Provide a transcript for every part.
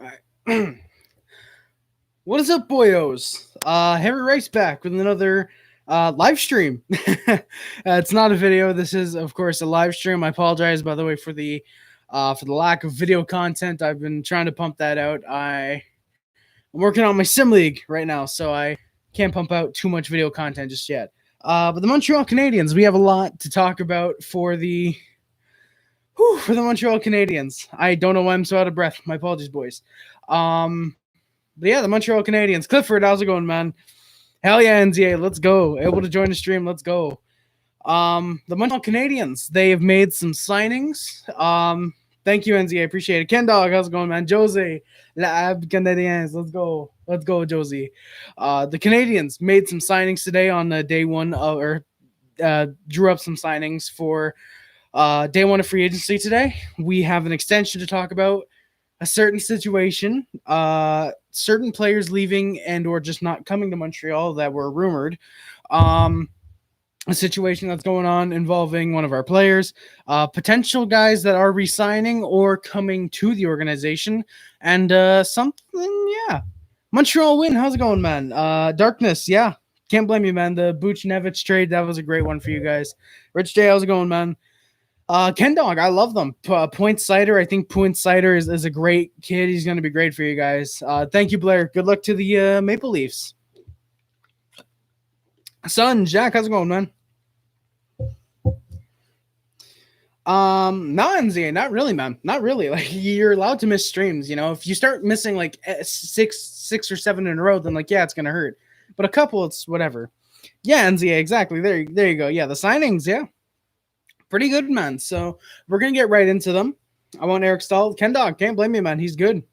Alright. What is up, boyos? Harry Rice back with another live stream. It's not a video. This is, of course, a live stream. I apologize, by the way, for the lack of video content. I've been trying to pump that out. I'm working on my sim league right now, so I can't pump out too much video content just yet. But the Montreal Canadiens, we have a lot to talk about for the Montreal Canadiens. I don't know why I'm so out of breath. My apologies, boys. But yeah, the Montreal Canadiens. Clifford, how's it going, man? Hell yeah, NZA, let's go. Able to join the stream, let's go. The Montreal Canadiens, they have made some signings. Thank you, NZA, appreciate it. Ken Dog, how's it going, man? Jose, La Canadiens, let's go. Let's go, Josie. The Canadiens made some signings today on day one, drew up some signings for day one of free agency today. We have an extension to talk about, a certain situation, certain players leaving and or just not coming to Montreal that were rumored, a situation that's going on involving one of our players, potential guys that are resigning or coming to the organization, and something, yeah. Montreal win, how's it going, man? Darkness, yeah, can't blame you, man. The Buchnevich trade, that was a great one for you guys. Rich J, how's it going, man? Ken Dog, I love them. Point Cider, I think Point Cider is a great kid. He's going to be great for you guys. Thank you, Blair. Good luck to the Maple Leafs. Son, Jack, how's it going, man? No, NZA, not really, man. Not really. Like, you're allowed to miss streams, you know? If you start missing like six or seven in a row, then like, yeah, it's going to hurt. But a couple, it's whatever. Yeah, NZA, exactly. There you go. Yeah, the signings, yeah. Pretty good, man. So we're going to get right into them. I want Eric Stahl. Ken Dog, can't blame me, man. He's good.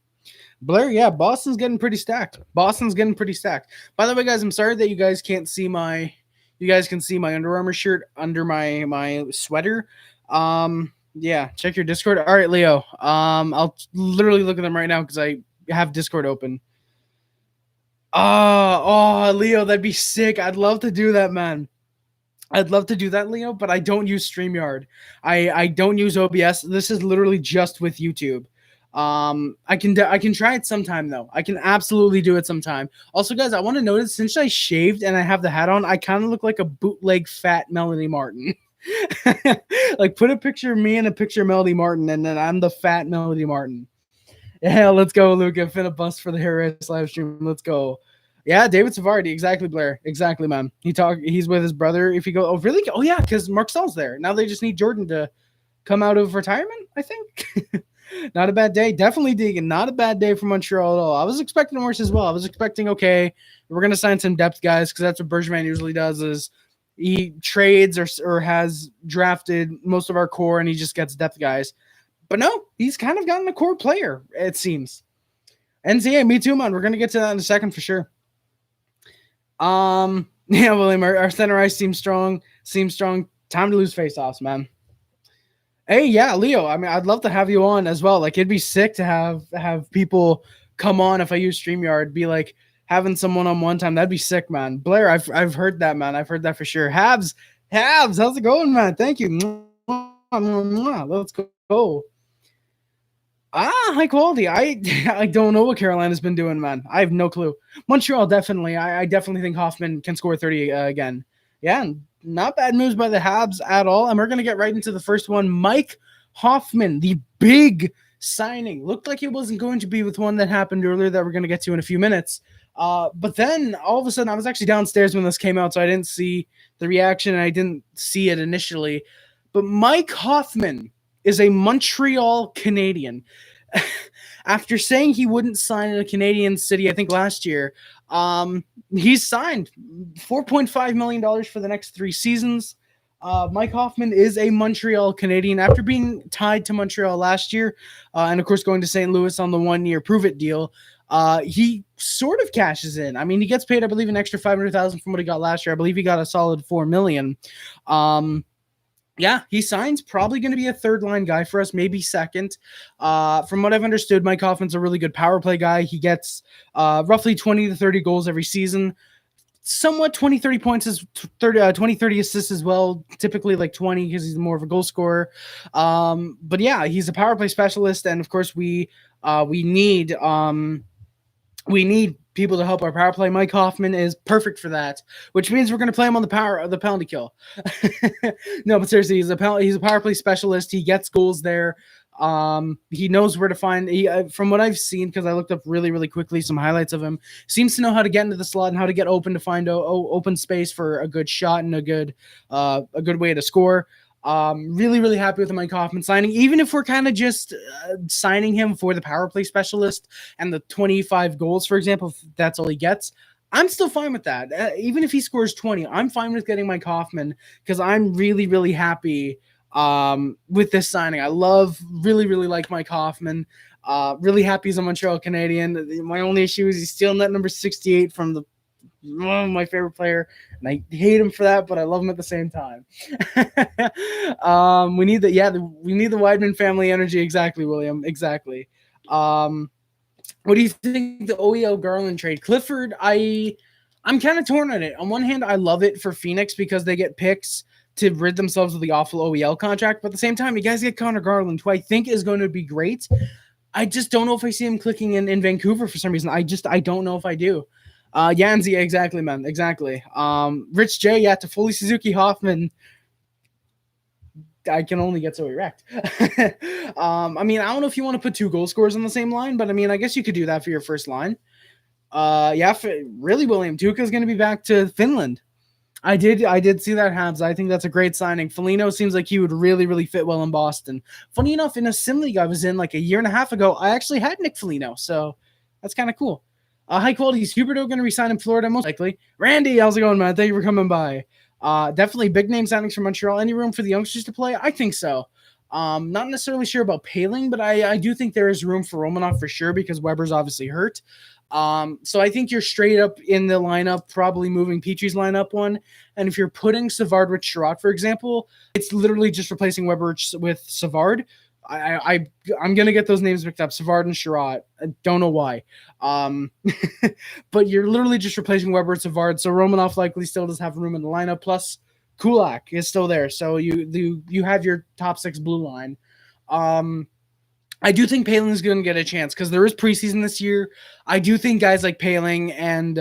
Blair, yeah, Boston's getting pretty stacked. By the way, guys, I'm sorry that you guys can't see you guys can see my Under Armour shirt under my sweater. Yeah, check your Discord. All right, Leo. I'll literally look at them right now because I have Discord open. Oh, Leo, that'd be sick. I'd love to do that, man. I'd love to do that, Leo, but I don't use StreamYard. I don't use OBS. This is literally just with YouTube. I can try it sometime, though. I can absolutely do it sometime. Also, guys, I want to notice, since I shaved and I have the hat on, I kind of look like a bootleg fat Melody Martin. Like, put a picture of me and a picture of Melody Martin, and then I'm the fat Melody Martin. Yeah, let's go, Luca. Finna bust for the Harris live stream. Let's go. Yeah, David Savard, exactly, Blair. Exactly, man. He's with his brother. If you go, oh, really? Oh, yeah, because Mark Stahl's there. Now they just need Jordan to come out of retirement, I think. Not a bad day. Definitely Deegan. Not a bad day for Montreal at all. I was expecting worse as well. I was expecting, okay, we're going to sign some depth guys because that's what Bergevin usually does, is he trades or has drafted most of our core and he just gets depth guys. But no, he's kind of gotten a core player, it seems. NCA, me too, man. We're going to get to that in a second for sure. Yeah, William, our center ice seems strong. Time to lose faceoffs, man. Hey, yeah, Leo. I mean, I'd love to have you on as well. Like, it'd be sick to have people come on if I use StreamYard. Be like having someone on one time. That'd be sick, man. Blair, I've heard that, man. I've heard that for sure. Habs, how's it going, man? Thank you. Let's go. High quality. I don't know what Carolina's been doing, man. I have no clue. Montreal, definitely. I definitely think Hoffman can score 30 again. Yeah, not bad moves by the Habs at all. And we're going to get right into the first one. Mike Hoffman, the big signing. Looked like it wasn't going to be with one that happened earlier that we're going to get to in a few minutes. But then all of a sudden, I was actually downstairs when this came out, so I didn't see the reaction and I didn't see it initially. But Mike Hoffman is a Montreal Canadien. After saying he wouldn't sign in a Canadian city, I think last year, he's signed $4.5 million for the next 3 seasons. Mike Hoffman is a Montreal Canadien after being tied to Montreal last year, and of course going to St. Louis on the 1-year prove-it deal. He sort of cashes in. I mean, he gets paid, I believe, an extra $500,000 from what he got last year. I believe he got a solid $4 million. Yeah, he signs, probably going to be a third-line guy for us, maybe second. From what I've understood, Mike Hoffman's a really good power play guy. He gets roughly 20 to 30 goals every season. somewhat 20-30 points is 20-30 assists as well, typically like 20 because he's more of a goal scorer. But yeah, he's a power play specialist, and of course we need people to help our power play. Mike Hoffman is perfect for that, which means we're going to play him on the penalty kill. No, but seriously, he's a power play specialist. He gets goals there. He knows where to find. From what I've seen, because I looked up really, really quickly some highlights of him, seems to know how to get into the slot and how to get open to find open space for a good shot and a good way to score. Really, really happy with the Mike Hoffman signing, even if we're kind of just signing him for the power play specialist and the 25 goals, for example, if that's all he gets. I'm still fine with that. Even if he scores 20, I'm fine with getting Mike Hoffman because I'm really, really happy with this signing. I really, really like Mike Hoffman. Really happy he's a Montreal Canadian. My only issue is he's stealing that number 68 from my favorite player, and I hate him for that, but I love him at the same time. We need the Wideman family energy. Exactly, William. Exactly. What do you think the OEL Garland trade? Clifford, I'm kind of torn on it. On one hand, I love it for Phoenix because they get picks to rid themselves of the awful OEL contract, but at the same time, you guys get Connor Garland, who I think is going to be great. I just don't know if I see him clicking in Vancouver for some reason. I don't know if I do. Yanzi, exactly, man. Exactly. Rich J, to fully Suzuki Hoffman. I can only get so erect. I mean, I don't know if you want to put two goal scorers on the same line, but I mean, I guess you could do that for your first line. Really, William, Tuukka's going to be back to Finland. I did see that, Habs. I think that's a great signing. Foligno seems like he would really, really fit well in Boston. Funny enough, in a sim league I was in like a year and a half ago, I actually had Nick Foligno, so that's kind of cool. High quality is Huberdeau going to resign in Florida, most likely. Randy, how's it going, man? Thank you for coming by. Definitely big name signings from Montreal. Any room for the youngsters to play? I think so. Not necessarily sure about Paling, but I do think there is room for Romanov for sure because Weber's obviously hurt. So I think you're straight up in the lineup, probably moving Petrie's lineup one. And if you're putting Savard with Sherratt, for example, it's literally just replacing Weber with Savard. I'm gonna get those names mixed up, Savard and Sherratt. I don't know why. But you're literally just replacing Weber and Savard. So Romanov likely still does have room in the lineup. Plus Kulak is still there. So you have your top six blue line. I do think Paling's going to get a chance because there is preseason this year. I do think guys like Paling and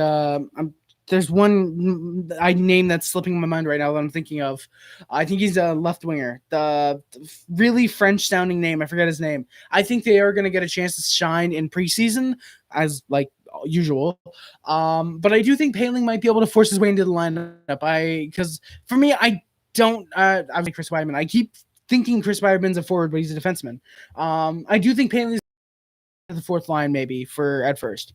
there's one name that's slipping in my mind right now that I'm thinking of. I think he's a left winger. The really French sounding name. I forget his name. I think they are going to get a chance to shine in preseason as like usual. But I do think Paling might be able to force his way into the lineup. Because for me, I like Chris Wideman. I keep thinking Chris Wideman's a forward, but he's a defenseman. I do think Paling's the fourth line maybe at first.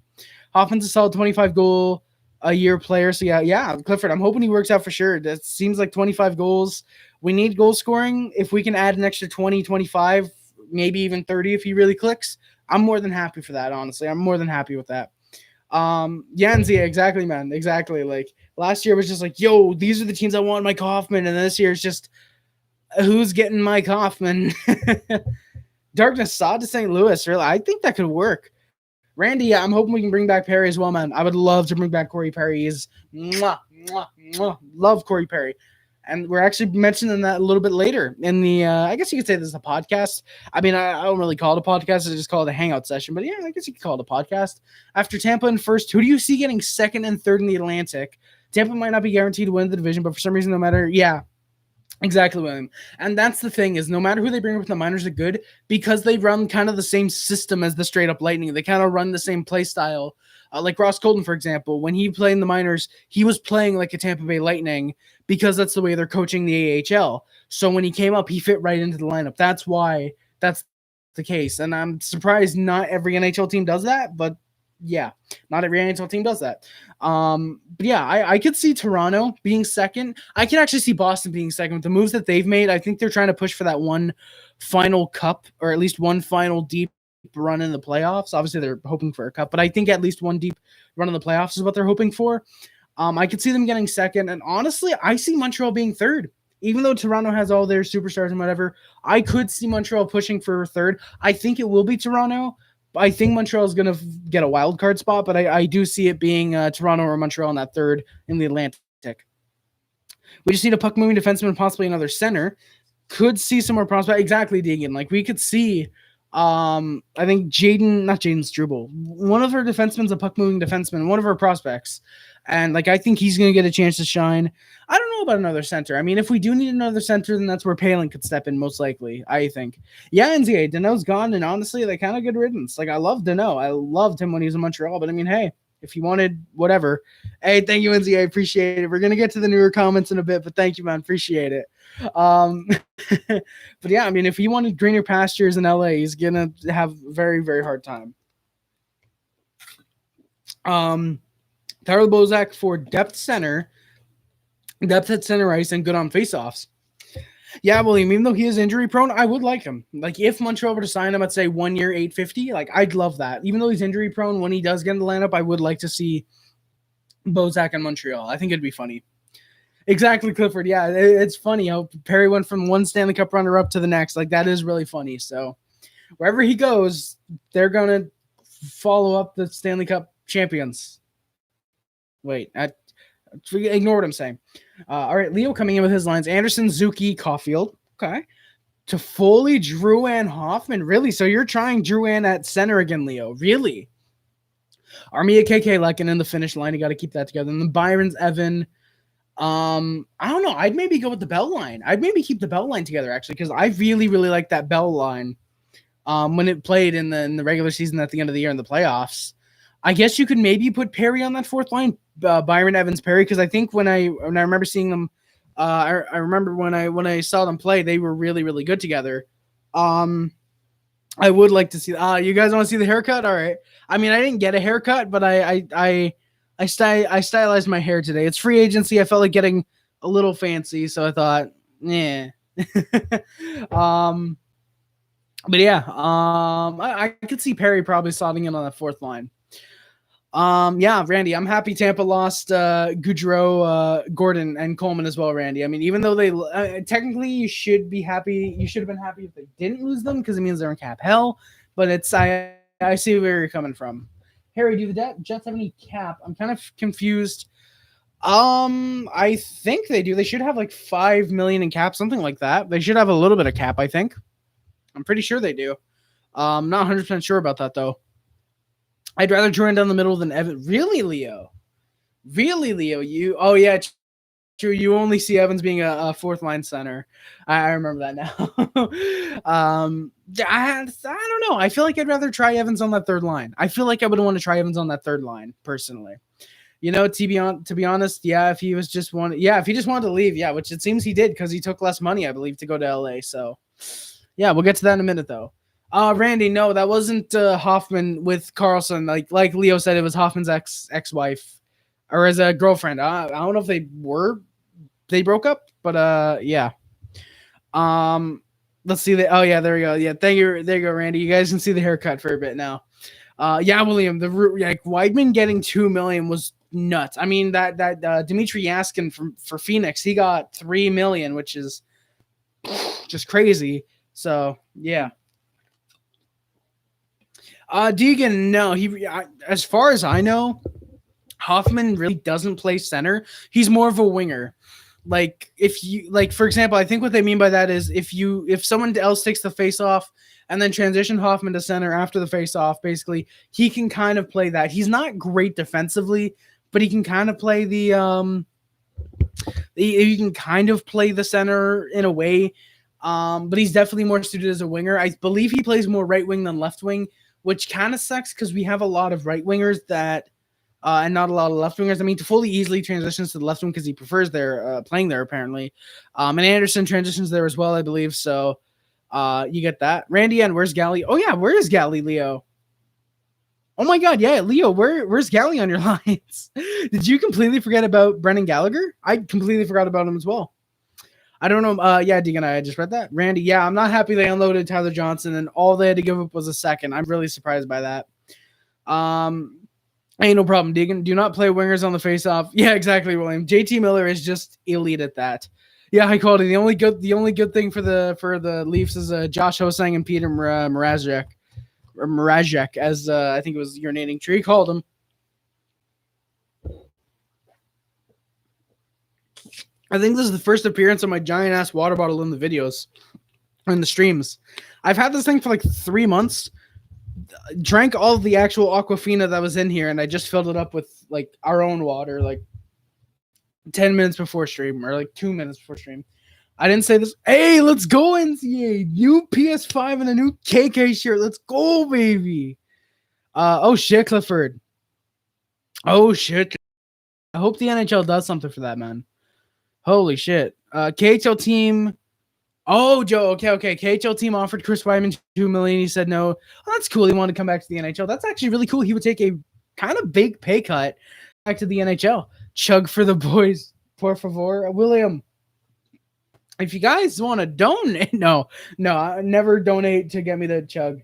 Hoffman's a solid 25 goal a year player. So yeah, Clifford, I'm hoping he works out for sure. That seems like 25 goals. We need goal scoring. If we can add an extra 20, 25, maybe even 30 if he really clicks, I'm more than happy for that, honestly. I'm more than happy with that. Yanzi, exactly, man. Exactly. Like last year was just like, yo, these are the teams I want Mike Hoffman. And this year it's just who's getting Mike Hoffman? Darkness saw to St. Louis. Really, I think that could work. Randy, I'm hoping we can bring back Perry as well, man. I would love to bring back Corey Perry. He's love Corey Perry. And we're actually mentioning that a little bit later in the, I guess you could say this is a podcast. I mean, I don't really call it a podcast. I just call it a hangout session. But yeah, I guess you could call it a podcast. After Tampa in first, who do you see getting second and third in the Atlantic? Tampa might not be guaranteed to win the division, but for some reason, no matter, exactly, William. And that's the thing is no matter who they bring up in the minors are good because they run kind of the same system as the straight up Lightning. They kind of run the same play style. Like Ross Colton, for example, when he played in the minors, he was playing like a Tampa Bay Lightning because that's the way they're coaching the AHL. So when he came up, he fit right into the lineup. That's why that's the case. And I'm surprised not every NHL team does that, but yeah, not every NHL team does that. But yeah, I could see Toronto being second. I can actually see Boston being second with the moves that they've made. I think they're trying to push for that one final cup or at least one final deep run in the playoffs. Obviously, they're hoping for a cup, but I think at least one deep run in the playoffs is what they're hoping for. I could see them getting second. And honestly, I see Montreal being third. Even though Toronto has all their superstars and whatever, I could see Montreal pushing for third. I think it will be Toronto. I think Montreal is going to get a wild card spot, but I do see it being Toronto or Montreal in that third in the Atlantic. We just need a puck-moving defenseman and possibly another center. Could see some more prospect. Exactly, Deegan. Like, we could see, I think not Jaden Struble. One of our defensemen's a puck-moving defenseman, one of our prospects. And, like, I think he's going to get a chance to shine. I don't know about another center. I mean, if we do need another center, then that's where Palin could step in, most likely, I think. Yeah, NZA, Danault's gone, and honestly, like, kind of good riddance. Like, I love Danault. I loved him when he was in Montreal, but I mean, hey, if you wanted whatever. Hey, thank you, NZA. I appreciate it. We're going to get to the newer comments in a bit, but thank you, man. Appreciate it. But yeah, I mean, if he wanted greener pastures in LA, he's going to have a very, very hard time. Tyler Bozak for depth at center ice, and good on faceoffs. Yeah, William, even though he is injury prone, I would like him. Like, if Montreal were to sign him at, say, 1 year, $850, like, I'd love that. Even though he's injury prone, when he does get in the lineup, I would like to see Bozak in Montreal. I think it'd be funny. Exactly, Clifford. Yeah, it's funny how Perry went from one Stanley Cup runner-up to the next. Like, that is really funny. So, wherever he goes, they're going to follow up the Stanley Cup champions. Wait, ignore what I'm saying. All right, Leo coming in with his lines. Anderson, Zuki, Caulfield. Okay. Toffoli, Drouin, Hoffman. Really? So you're trying Drouin at center again, Leo? Really? Armia, KK, Lekin in the finish line. You got to keep that together. And then Byron's, Evan. I don't know. I'd maybe go with the Bell line. I'd maybe keep the Bell line together, actually, because I really, really like that Bell line when it played in the regular season at the end of the year in the playoffs. I guess you could maybe put Perry on that fourth line, Byron, Evans, Perry, because I think when I remember seeing them, I remember when I saw them play, they were really, really good together. I would like to see. You guys want to see the haircut? All right. I mean, I didn't get a haircut, but I stylized my hair today. It's free agency. I felt like getting a little fancy, so I thought, yeah. But yeah, I could see Perry probably slotting in on that fourth line. Yeah, Randy, I'm happy Tampa lost Goudreau, Gordon, and Coleman as well, Randy. I mean, even though they technically you should be happy, you should have been happy if they didn't lose them because it means they're in cap hell. But I see where you're coming from. Harry, do the Jets have any cap? I'm kind of confused. I think they do. They should have like $5 million in cap, something like that. They should have a little bit of cap, I think. I'm pretty sure they do. Not 100% sure about that though. I'd rather join down the middle than Evan. Really, Leo? Really, Leo? Oh, yeah, true. You only see Evans being a fourth line center. I remember that now. I don't know. I feel like I'd rather try Evans on that third line. I feel like I would want to try Evans on that third line, personally. You know, to be honest, yeah, if he just wanted to leave, yeah, which it seems he did because he took less money, I believe, to go to LA. So, yeah, we'll get to that in a minute, though. Randy, no, that wasn't Hoffman with Carlson. Like Leo said, it was Hoffman's ex-wife or as a girlfriend. I don't know if they broke up, but yeah. Let's see the. Oh yeah, there we go. Yeah, thank you. There you go, Randy. You guys can see the haircut for a bit now. Yeah, William, Wideman getting $2 million was nuts. I mean that Dmitry Yaskin for Phoenix, he got $3 million, which is just crazy. So yeah. Deegan, no, as far as I know, Hoffman really doesn't play center. He's more of a winger. Like for example, I think what they mean by that is if someone else takes the face off and then transition Hoffman to center after the face off, basically he can kind of play that. He's not great defensively, but he can kind of play he can kind of play the center in a way. But he's definitely more suited as a winger. I believe he plays more right wing than left wing, which kind of sucks because we have a lot of right wingers that, and not a lot of left wingers. I mean, Toffoli easily transitions to the left wing because he prefers playing there apparently. And Anderson transitions there as well, I believe. So, you get that. Randy, and where's Galley? Oh yeah, where is Galley, Leo? Oh my God, yeah, Leo, where's Galley on your lines? Did you completely forget about Brendan Gallagher? I completely forgot about him as well. I don't know. Yeah, Deegan, I just read that. Randy, yeah, I'm not happy they unloaded Tyler Johnson and all they had to give up was a second. I'm really surprised by that. Ain't no problem, Deegan. Do not play wingers on the faceoff. Yeah, exactly, William. JT Miller is just elite at that. Yeah, high quality. The only good thing for the Leafs is Josh Hosang and Peter Mrazek. or Mrazek, as I think it was urinating tree called him. I think this is the first appearance of my giant ass water bottle in the videos, in the streams. I've had this thing for like 3 months. Drank all of the actual Aquafina that was in here, and I just filled it up with like our own water, like 10 minutes before stream, or like 2 minutes before stream. I didn't say this. Hey, let's go, NCA. New PS5 and a new KK shirt. Let's go, baby. Oh shit, Clifford. Oh shit. I hope the NHL does something for that, man. Holy shit. KHL team. Oh, Joe. Okay. KHL team offered Chris Wideman $2 million. He said no. Oh, that's cool. He wanted to come back to the NHL. That's actually really cool. He would take a kind of big pay cut back to the NHL. Chug for the boys. Por favor. William, if you guys want to donate, no, I never donate to get me the chug.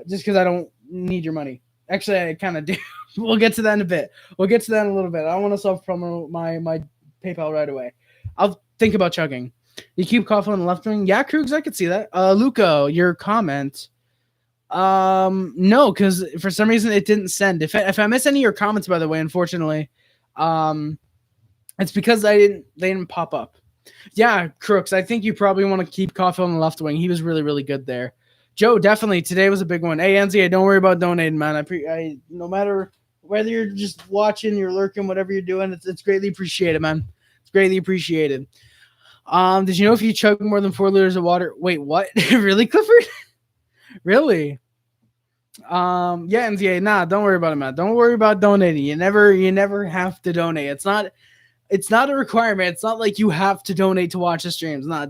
Just because I don't need your money. Actually, I kind of do. We'll get to that in a bit. We'll get to that in a little bit. I don't want to self-promote my PayPal right away. I'll think about chugging. You keep coughing on the left wing? Yeah, Krugs, I could see that. Luco, your comment. No, because for some reason it didn't send. If I miss any of your comments, by the way, unfortunately, it's because they didn't pop up. Yeah, Crooks, I think you probably want to keep coughing on the left wing. He was really, really good there. Joe, definitely. Today was a big one. Hey, NZA, don't worry about donating, man. I no matter whether you're just watching, you're lurking, whatever you're doing, it's greatly appreciated, man. It's greatly appreciated. Did you know if you chug more than 4 liters of water? Wait, what? Really, Clifford? Really? Yeah, NZA. Nah, don't worry about it, man. Don't worry about donating. You never have to donate. It's not a requirement. It's not like you have to donate to watch the streams. Nah,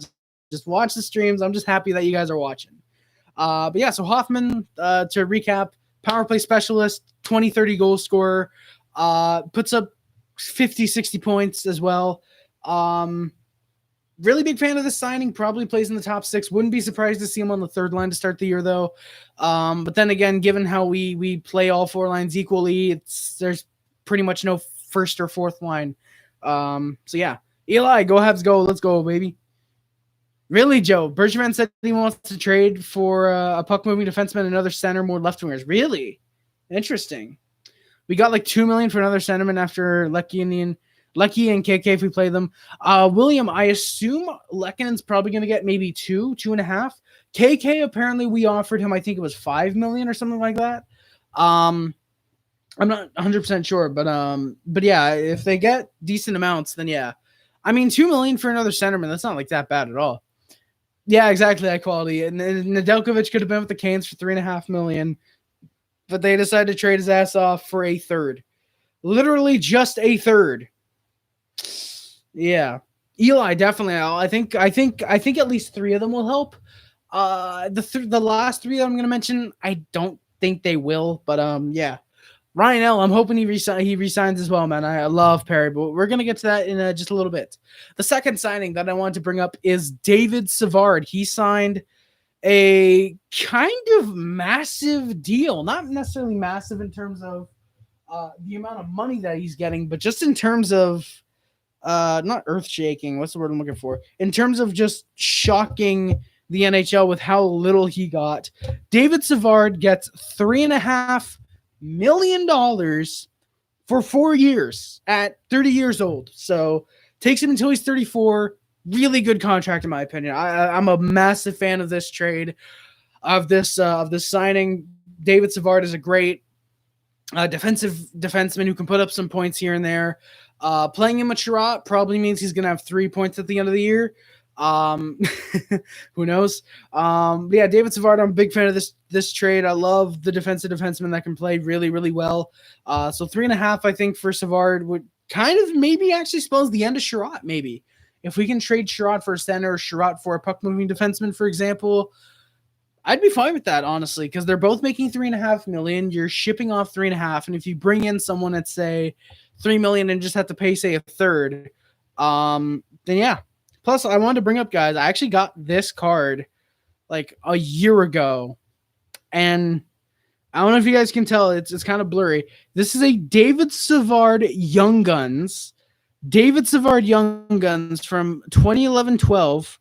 just watch the streams. I'm just happy that you guys are watching. But yeah, so Hoffman, to recap, power play specialist, 20-30 goal scorer, puts up 50-60 points as well. Really big fan of this signing, probably plays in the top 6. Wouldn't be surprised to see him on the third line to start the year, though. But then again, given how we play all 4 lines equally, there's pretty much no first or fourth line. So yeah, Eli, go Habs, go. Let's go, baby. Really, Joe? Bergevin said he wants to trade for a puck-moving defenseman, another center, more left wingers. Really? Interesting. We got like $2 million for another centerman after Lecky and KK if we play them. William, I assume Lekkonen's probably going to get maybe 2.5. KK, apparently we offered him, I think it was $5 million or something like that. I'm not 100% sure, but yeah, if they get decent amounts, then yeah. I mean, $2 million for another centerman, that's not like that bad at all. Yeah, exactly, that quality. And Nedeljkovic could have been with the Canes for $3.5 million, but they decided to trade his ass off for a third. Literally just a third. Yeah. Eli, definitely. I think at least 3 of them will help. The last 3 that I'm going to mention, I don't think they will, but yeah. Ryan L., I'm hoping he resigns as well, man. I love Perry, but we're going to get to that in just a little bit. The second signing that I wanted to bring up is David Savard. He signed a kind of massive deal. Not necessarily massive in terms of the amount of money that he's getting, but just in terms of not earth-shaking. What's the word I'm looking for? In terms of just shocking the NHL with how little he got. David Savard gets $3.5 million for 4 years at 30 years old. So takes him until he's 34. Really good contract in my opinion. I'm a massive fan of this trade, of this signing. David Savard is a great defensive defenseman who can put up some points here and there. Playing him at Sherratt probably means he's gonna have 3 points at the end of the year. Who knows? Yeah, David Savard, I'm a big fan of this trade. I love the defensive defenseman that can play really, really well. So 3.5, I think, for Savard would kind of maybe actually spells the end of Sherratt, maybe. If we can trade Sherratt for a center or Sherratt for a puck-moving defenseman, for example, I'd be fine with that, honestly, because they're both making $3.5 million. You're shipping off $3.5, and if you bring in someone at, say, $3 million and just have to pay, say, a third, then yeah. Plus, I wanted to bring up, guys, I actually got this card like a year ago, and I don't know if you guys can tell, it's kind of blurry. This is a David Savard Young Guns. David Savard Young Guns from 2011-12,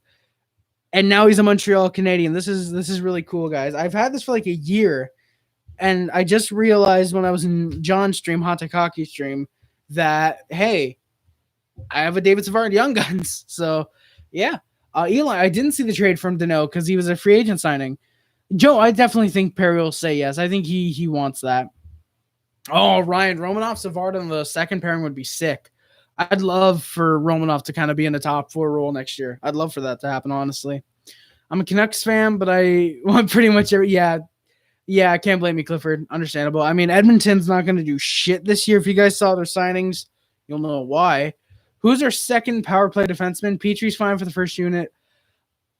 and now he's a Montreal Canadian. This is really cool, guys. I've had this for like a year, and I just realized when I was in John's stream, Kahnawake stream, that hey, I have a David Savard Young Guns. So yeah, Eli, I didn't see the trade from Dano because he was a free agent signing. Joe, I definitely think Perry will say yes. I think he wants that. Oh, Ryan, Romanov, Savard on the second pairing would be sick. I'd love for Romanov to kind of be in the top 4 role next year. I'd love for that to happen, honestly. I'm a Canucks fan, but I want pretty much every. Yeah, I can't blame you, Clifford. Understandable. I mean, Edmonton's not going to do shit this year. If you guys saw their signings, you'll know why. Who's our second power play defenseman? Petrie's fine for the first unit.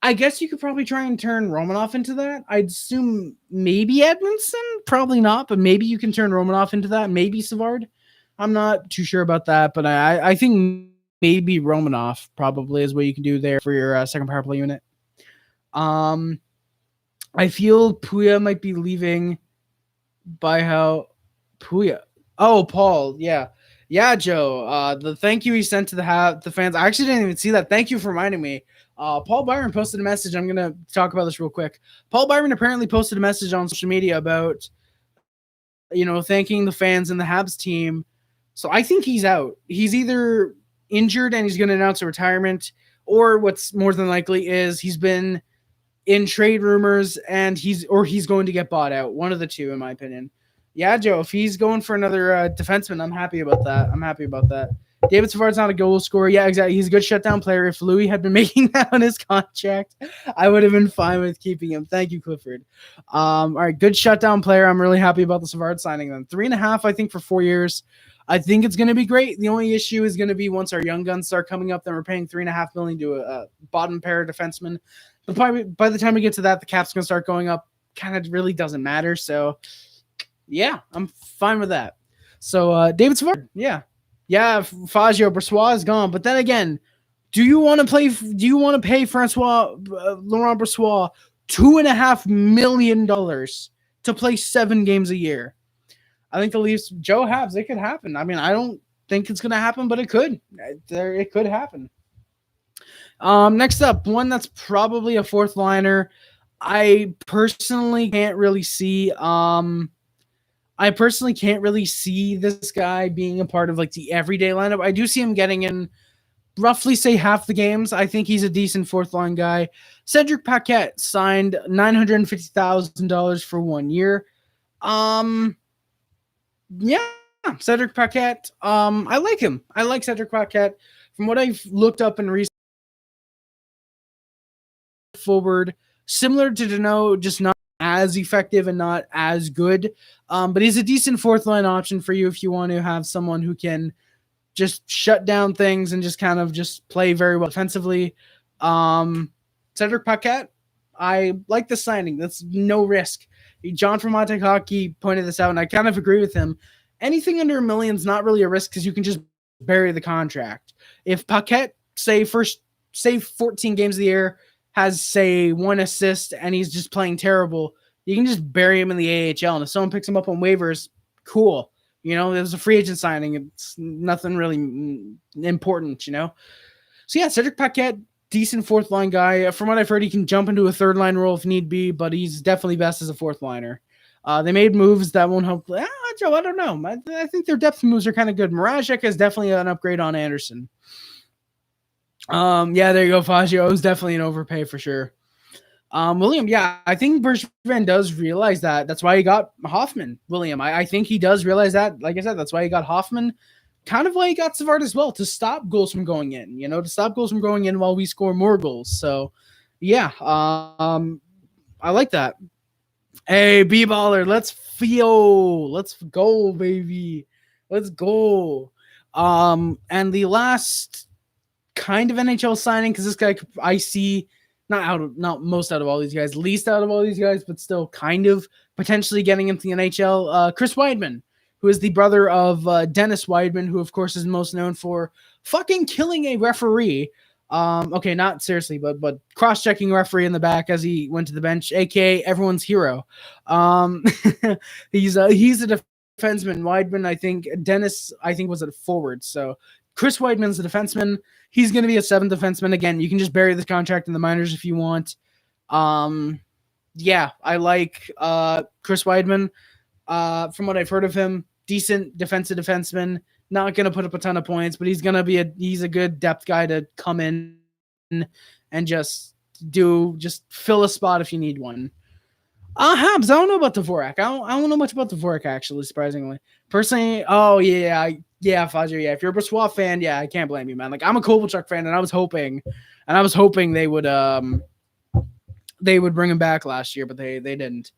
I guess you could probably try and turn Romanoff into that. I'd assume maybe Edmondson, probably not, but maybe you can turn Romanoff into that. Maybe Savard. I'm not too sure about that, but I think maybe Romanoff probably is what you can do there for your second power play unit. I feel Puya might be leaving by how Puya. Oh, Paul. Yeah. Yeah, Joe. The thank you he sent to the fans. I actually didn't even see that. Thank you for reminding me. Paul Byron posted a message. I'm going to talk about this real quick. Paul Byron apparently posted a message on social media about, thanking the fans and the Habs team. So I think he's out. He's either injured and he's going to announce a retirement, or what's more than likely is he's been in trade rumors and he's going to get bought out. One of the two, in my opinion. Yeah, Joe, if he's going for another defenseman, I'm happy about that. David Savard's not a goal scorer. Yeah, exactly. He's a good shutdown player. If Louis had been making that on his contract, I would have been fine with keeping him. Thank you, Clifford. All right, good shutdown player. I'm really happy about the Savard signing then. 3.5, I think, for 4 years. I think it's going to be great. The only issue is going to be once our young guns start coming up, then we're paying $3.5 million to a bottom pair defenseman. But probably by the time we get to that, the cap's going to start going up. Kind of really doesn't matter. So, yeah, I'm fine with that. So, David Savard, yeah, Fagio Brossois is gone. But then again, do you want to pay Francois Laurent Brossois $2.5 million to play 7 games a year? I think the Leafs, Joe Habs, it could happen. I mean, I don't think it's going to happen, but it could. It could happen. Next up, one that's probably a fourth liner. I personally can't really see this guy being a part of like the everyday lineup. I do see him getting in roughly say half the games. I think he's a decent fourth line guy. Cedric Paquette signed $950,000 for 1 year. Yeah, Cedric Paquette. I like him. I like Cedric Paquette. From what I've looked up in recent forward, similar to Dano, just not as effective and not as good. But he's a decent fourth line option for you if you want to have someone who can just shut down things and just kind of just play very well defensively. Cedric Paquette, I like the signing. That's no risk. John from Kahnawake pointed this out, and I kind of agree with him. Anything under $1 million is not really a risk because you can just bury the contract. If Paquette, say 14 games of the year, has, say, 1 assist, and he's just playing terrible, you can just bury him in the AHL. And if someone picks him up on waivers, cool. It was a free agent signing. It's nothing really important, So, yeah, Cedric Paquette, decent fourth line guy. From what I've heard, he can jump into a third line role if need be, but he's definitely best as a fourth liner. They made moves that won't help. Joe, I don't know. I think their depth moves are kind of good. Mirajek is definitely an upgrade on Anderson. Yeah, there you go. Fagio is definitely an overpay for sure. William, yeah, I think Bergevin does realize that. That's why he got Hoffman. William, I think he does realize that. Like I said, that's why he got Hoffman. Kind of why he got Savard as well, to stop goals from going in, to stop goals from going in while we score more goals. So, yeah, I like that. Hey, B-baller, let's go, baby. Let's go. And the last kind of NHL signing, because this guy I see not most out of all these guys, least out of all these guys, but still kind of potentially getting into the NHL. Chris Wideman, who is the brother of Dennis Wideman, who of course is most known for fucking killing a referee. Okay, not seriously, but cross-checking a referee in the back as he went to the bench, aka everyone's hero. He's a defenseman. Wideman, I think. Dennis, I think, was a forward. So Chris Wideman's a defenseman. He's going to be a 7th defenseman. Again, you can just bury this contract in the minors if you want. Yeah, I like Chris Wideman. From what I've heard of him, decent defensive defenseman. Not going to put up a ton of points, but he's a good depth guy to come in and just fill a spot if you need one. Habs, I don't know about Dvorak. I don't know much about Dvorak, actually, surprisingly. Personally, Fajer, yeah. If you're a Brossois fan, yeah, I can't blame you, man. Like, I'm a Kovalchuk fan, and I was hoping they would bring him back last year, but they didn't.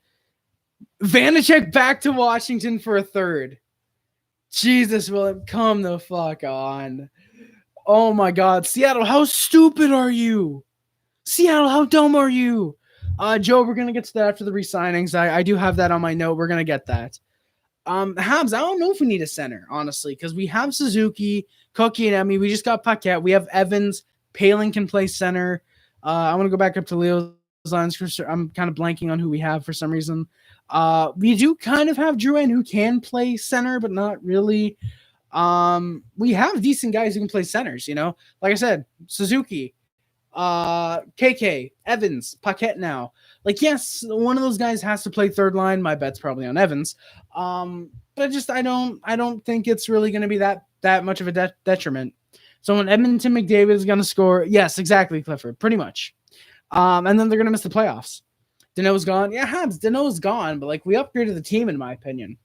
Vanacek back to Washington for a 3rd. Jesus, William, come the fuck on. Oh my God, Seattle, how stupid are you? Seattle, how dumb are you? Joe, we're going to get to that after the re-signings. I do have that on my note. We're going to get that. Habs, I don't know if we need a center, honestly, because we have Suzuki, Kotkaniemi. We just got Paquette. We have Evans. Palin can play center. I want to go back up to Leo's lines. I'm kind of blanking on who we have for some reason. We do kind of have Drouin who can play center, but not really. We have decent guys who can play centers, you know? Like I said, Suzuki, KK, Evans, Paquette now. Like, yes, one of those guys has to play 3rd line. My bet's probably on Evans. But just I don't think it's really going to be that much of a detriment. So when Edmonton McDavid is going to score, yes, exactly, Clifford, pretty much. And then they're going to miss the playoffs. Danault's gone. Yeah, Habs, Danault's gone, but like we upgraded the team in my opinion.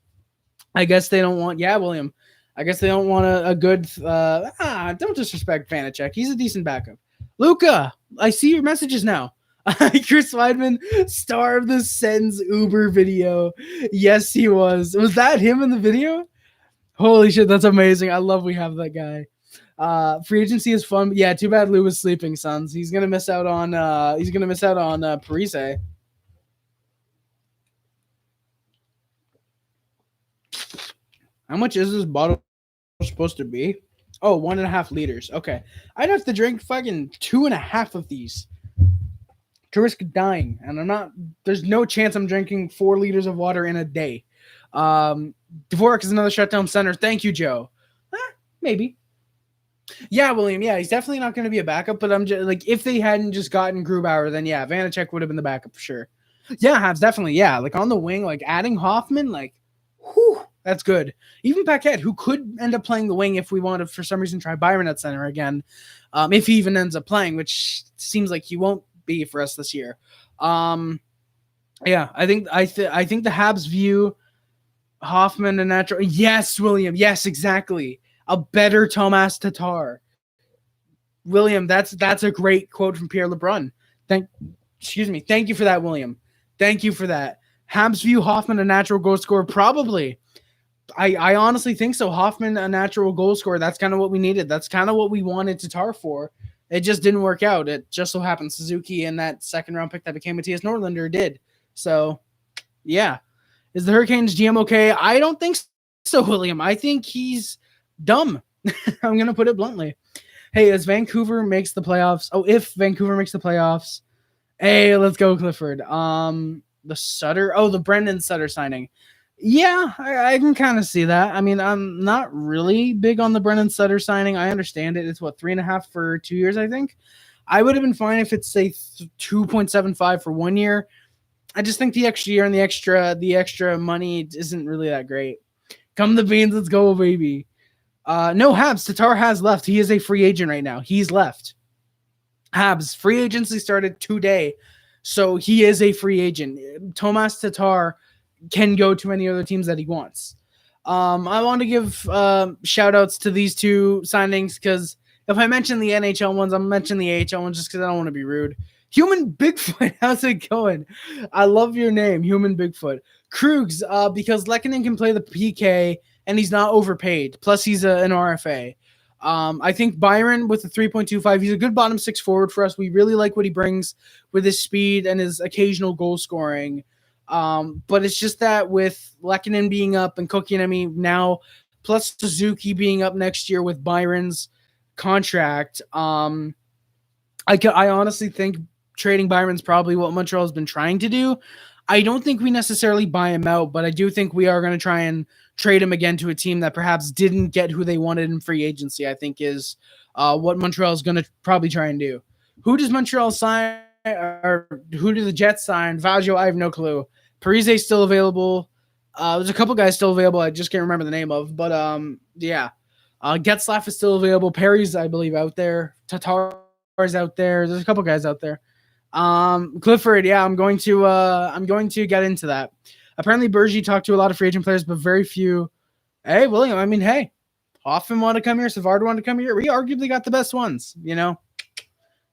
I guess they don't want, William. I guess they don't want a good don't disrespect Vanacek. He's a decent backup. Luca, I see your messages now. Chris Wideman, star of the Sens Uber video. Yes, he was. Was that him in the video? Holy shit, that's amazing. I love we have that guy. Free agency is fun. Yeah, too bad Lou was sleeping, sons. He's gonna miss out on Parise. How much is this bottle supposed to be? Oh, 1.5 liters. Okay. I'd have to drink fucking 2.5 of these to risk dying. And there's no chance I'm drinking 4 liters of water in a day. Dvorak is another shutdown center. Thank you, Joe. Maybe. Yeah, William. Yeah, he's definitely not going to be a backup, but I'm just like, if they hadn't just gotten Grubauer, then yeah, Vanacek would have been the backup for sure. Yeah, Habs, definitely. Yeah, like on the wing, like adding Hoffman, like, whew, that's good. Even Paquette, who could end up playing the wing if we wanted for some reason try Byron at center again, if he even ends up playing, which seems like he won't be for us this year. Yeah, I think the Habs view Hoffman and natural. Yes, William. Yes, exactly. A better Tomas Tatar. William, that's a great quote from Pierre LeBrun. Thank you for that, William. Thank you for that. Habs view Hoffman a natural goal scorer? Probably. I honestly think so. Hoffman a natural goal scorer. That's kind of what we needed. That's kind of what we wanted Tatar for. It just didn't work out. It just so happened Suzuki and that 2nd round pick that became Matthias Norlinder did. So, yeah. Is the Hurricanes GM okay? I don't think so, William. I think he's dumb. I'm going to put it bluntly. Hey, as Vancouver makes the playoffs. Oh, if Vancouver makes the playoffs. Hey, let's go, Clifford. The Brendan Sutter signing. Yeah, I can kind of see that. I mean, I'm not really big on the Brendan Sutter signing. I understand it. It's 3.5 for 2 years, I think. I would have been fine if it's say 2.75 for 1 year. I just think the extra year and the extra money isn't really that great. Come the beans, let's go, baby. No, Habs, Tatar has left. He is a free agent right now. He's left. Habs, free agency started today, so he is a free agent. Tomas Tatar can go to any other teams that he wants. I want to give shout outs to these 2 signings because if I mention the NHL ones, I'm mentioning the AHL ones just because I don't want to be rude. Human Bigfoot, how's it going? I love your name, Human Bigfoot. Krugs, because Lehkonen can play the PK and he's not overpaid. Plus, he's an RFA. I think Byron with the 3.25, he's a good bottom 6 forward for us. We really like what he brings with his speed and his occasional goal scoring. But it's just that with Lehkonen being up and Kotkaniemi now, plus Suzuki being up next year with Byron's contract, I honestly think trading Byron's probably what Montreal has been trying to do. I don't think we necessarily buy him out, but I do think we are going to try and trade him again to a team that perhaps didn't get who they wanted in free agency, I think is what Montreal is going to probably try and do. Who does Montreal sign, or who do the Jets sign? Vaggio, I have no clue. Parise's still available. There's a couple guys still available. I just can't remember the name of, but yeah. Getzlaf is still available. Perry's, I believe, out there. Tatar's out there. There's a couple guys out there. Clifford, yeah, I'm going to get into that. Apparently, Bergie talked to a lot of free agent players, but very few. Hey, William, I mean, hey, Hoffman wanted to come here. Savard wanted to come here. We arguably got the best ones,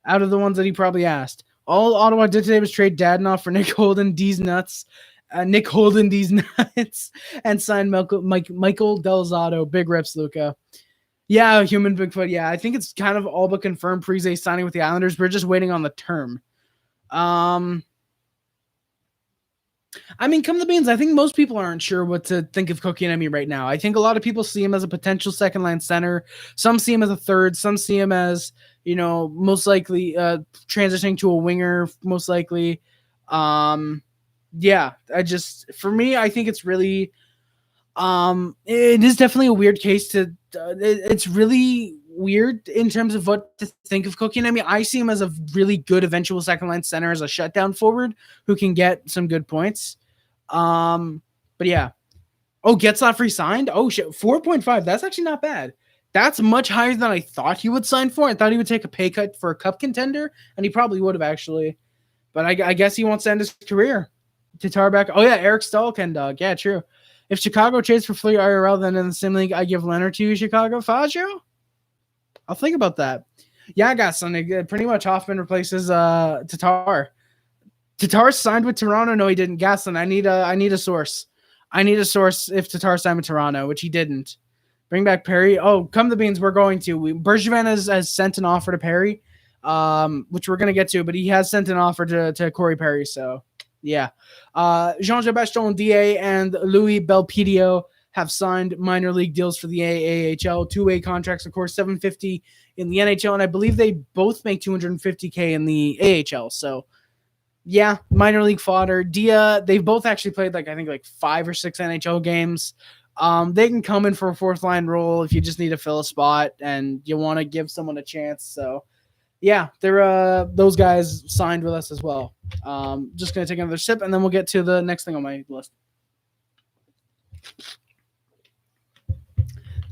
out of the ones that he probably asked. All Ottawa did today was trade Dadonov for Nick Holden, D's nuts. Nick Holden, these nuts, and signed Michael Delzato. Big rips, Luca. Yeah, human Bigfoot. Yeah, I think it's kind of all but confirmed. Parise signing with the Islanders. We're just waiting on the term. I mean, come the beans. I think most people aren't sure what to think of Kotkaniemi right now. I think a lot of people see him as a potential second line center. Some see him as a third. Some see him as, most likely transitioning to a winger, most likely. Yeah, for me, I think it's really, it is definitely a weird case to, it's really weird in terms of what to think of Kotkaniemi. I see him as a really good eventual second line center, as a shutdown forward who can get some good points. But yeah. Oh, Getzlaf re-signed? Oh shit, 4.5. That's actually not bad. That's much higher than I thought he would sign for. I thought he would take a pay cut for a cup contender, and he probably would have actually. But I guess he wants to end his career. Tatar back. Oh yeah, Eric Stahl can dog. Yeah, true. If Chicago trades for Fleury IRL, then in the same league, I give Leonard to Chicago. Faggio? I'll think about that. Yeah, I got something. Pretty much Hoffman replaces Tatar. Tatar signed with Toronto. No, he didn't. Gaston, I need a source. I need a source if Tatar signed with Toronto, which he didn't. Bring back Perry. Oh, come the beans. We're going to. Bergevin has sent an offer to Perry, which we're going to get to, but he has sent an offer to Corey Perry. So, yeah. Jean-Sebastien DA and Louis Belpedio have signed minor league deals for the AHL, two-way contracts, of course, $750 in the NHL, and I believe they both make $250K in the AHL. So, yeah, minor league fodder. Dia, they've both actually played I think 5 or 6 NHL games. They can come in for a fourth line role if you just need to fill a spot and you want to give someone a chance. So, yeah, they're those guys signed with us as well. Just gonna take another sip and then we'll get to the next thing on my list.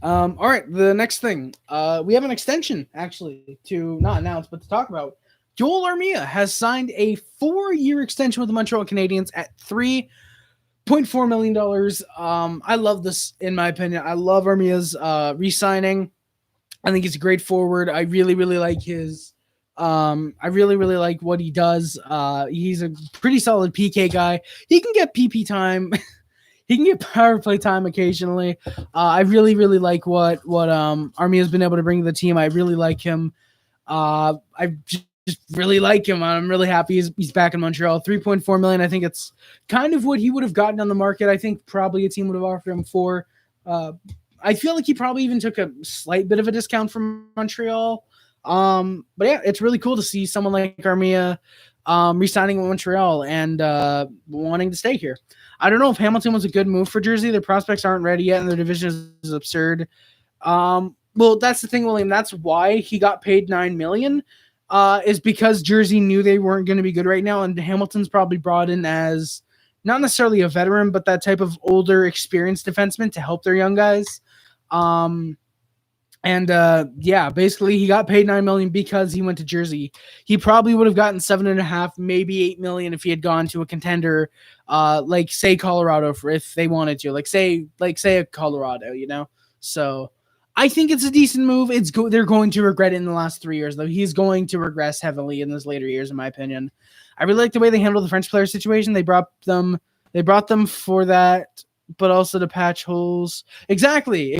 All right, the next thing. We have an extension actually to not announce, but to talk about. Joel Armia has signed a 4-year extension with the Montreal Canadiens at $3.4 million. I love this, in my opinion. I love Armia's re-signing. I think he's a great forward. I really, really like his. I really, really like what he does. He's a pretty solid PK guy. He can get PP time. He can get power play time occasionally. I really, really like what Armia has been able to bring to the team. I really like him. I just really like him. I'm really happy he's back in Montreal. $3.4 million. I think it's kind of what he would have gotten on the market. I think probably a team would have offered him for. I feel like he probably even took a slight bit of a discount from Montreal. But yeah, it's really cool to see someone like Armia re-signing with Montreal and wanting to stay here. I don't know if Hamilton was a good move for Jersey. Their prospects aren't ready yet, and their division is absurd. Well, that's the thing, William. That's why he got paid $9 million. Is because Jersey knew they weren't going to be good right now, and Hamilton's probably brought in as not necessarily a veteran, but that type of older, experienced defenseman to help their young guys. Yeah, basically he got paid $9 million because he went to Jersey. He probably would have gotten $7.5, maybe $8 million if he had gone to a contender, like say Colorado, for if they wanted to, like say a Colorado, So I think it's a decent move. They're going to regret it in the last 3 years, though. He's going to regress heavily in his later years, in my opinion. I really like the way they handled the French player situation. They brought them for that, but also to patch holes. Exactly.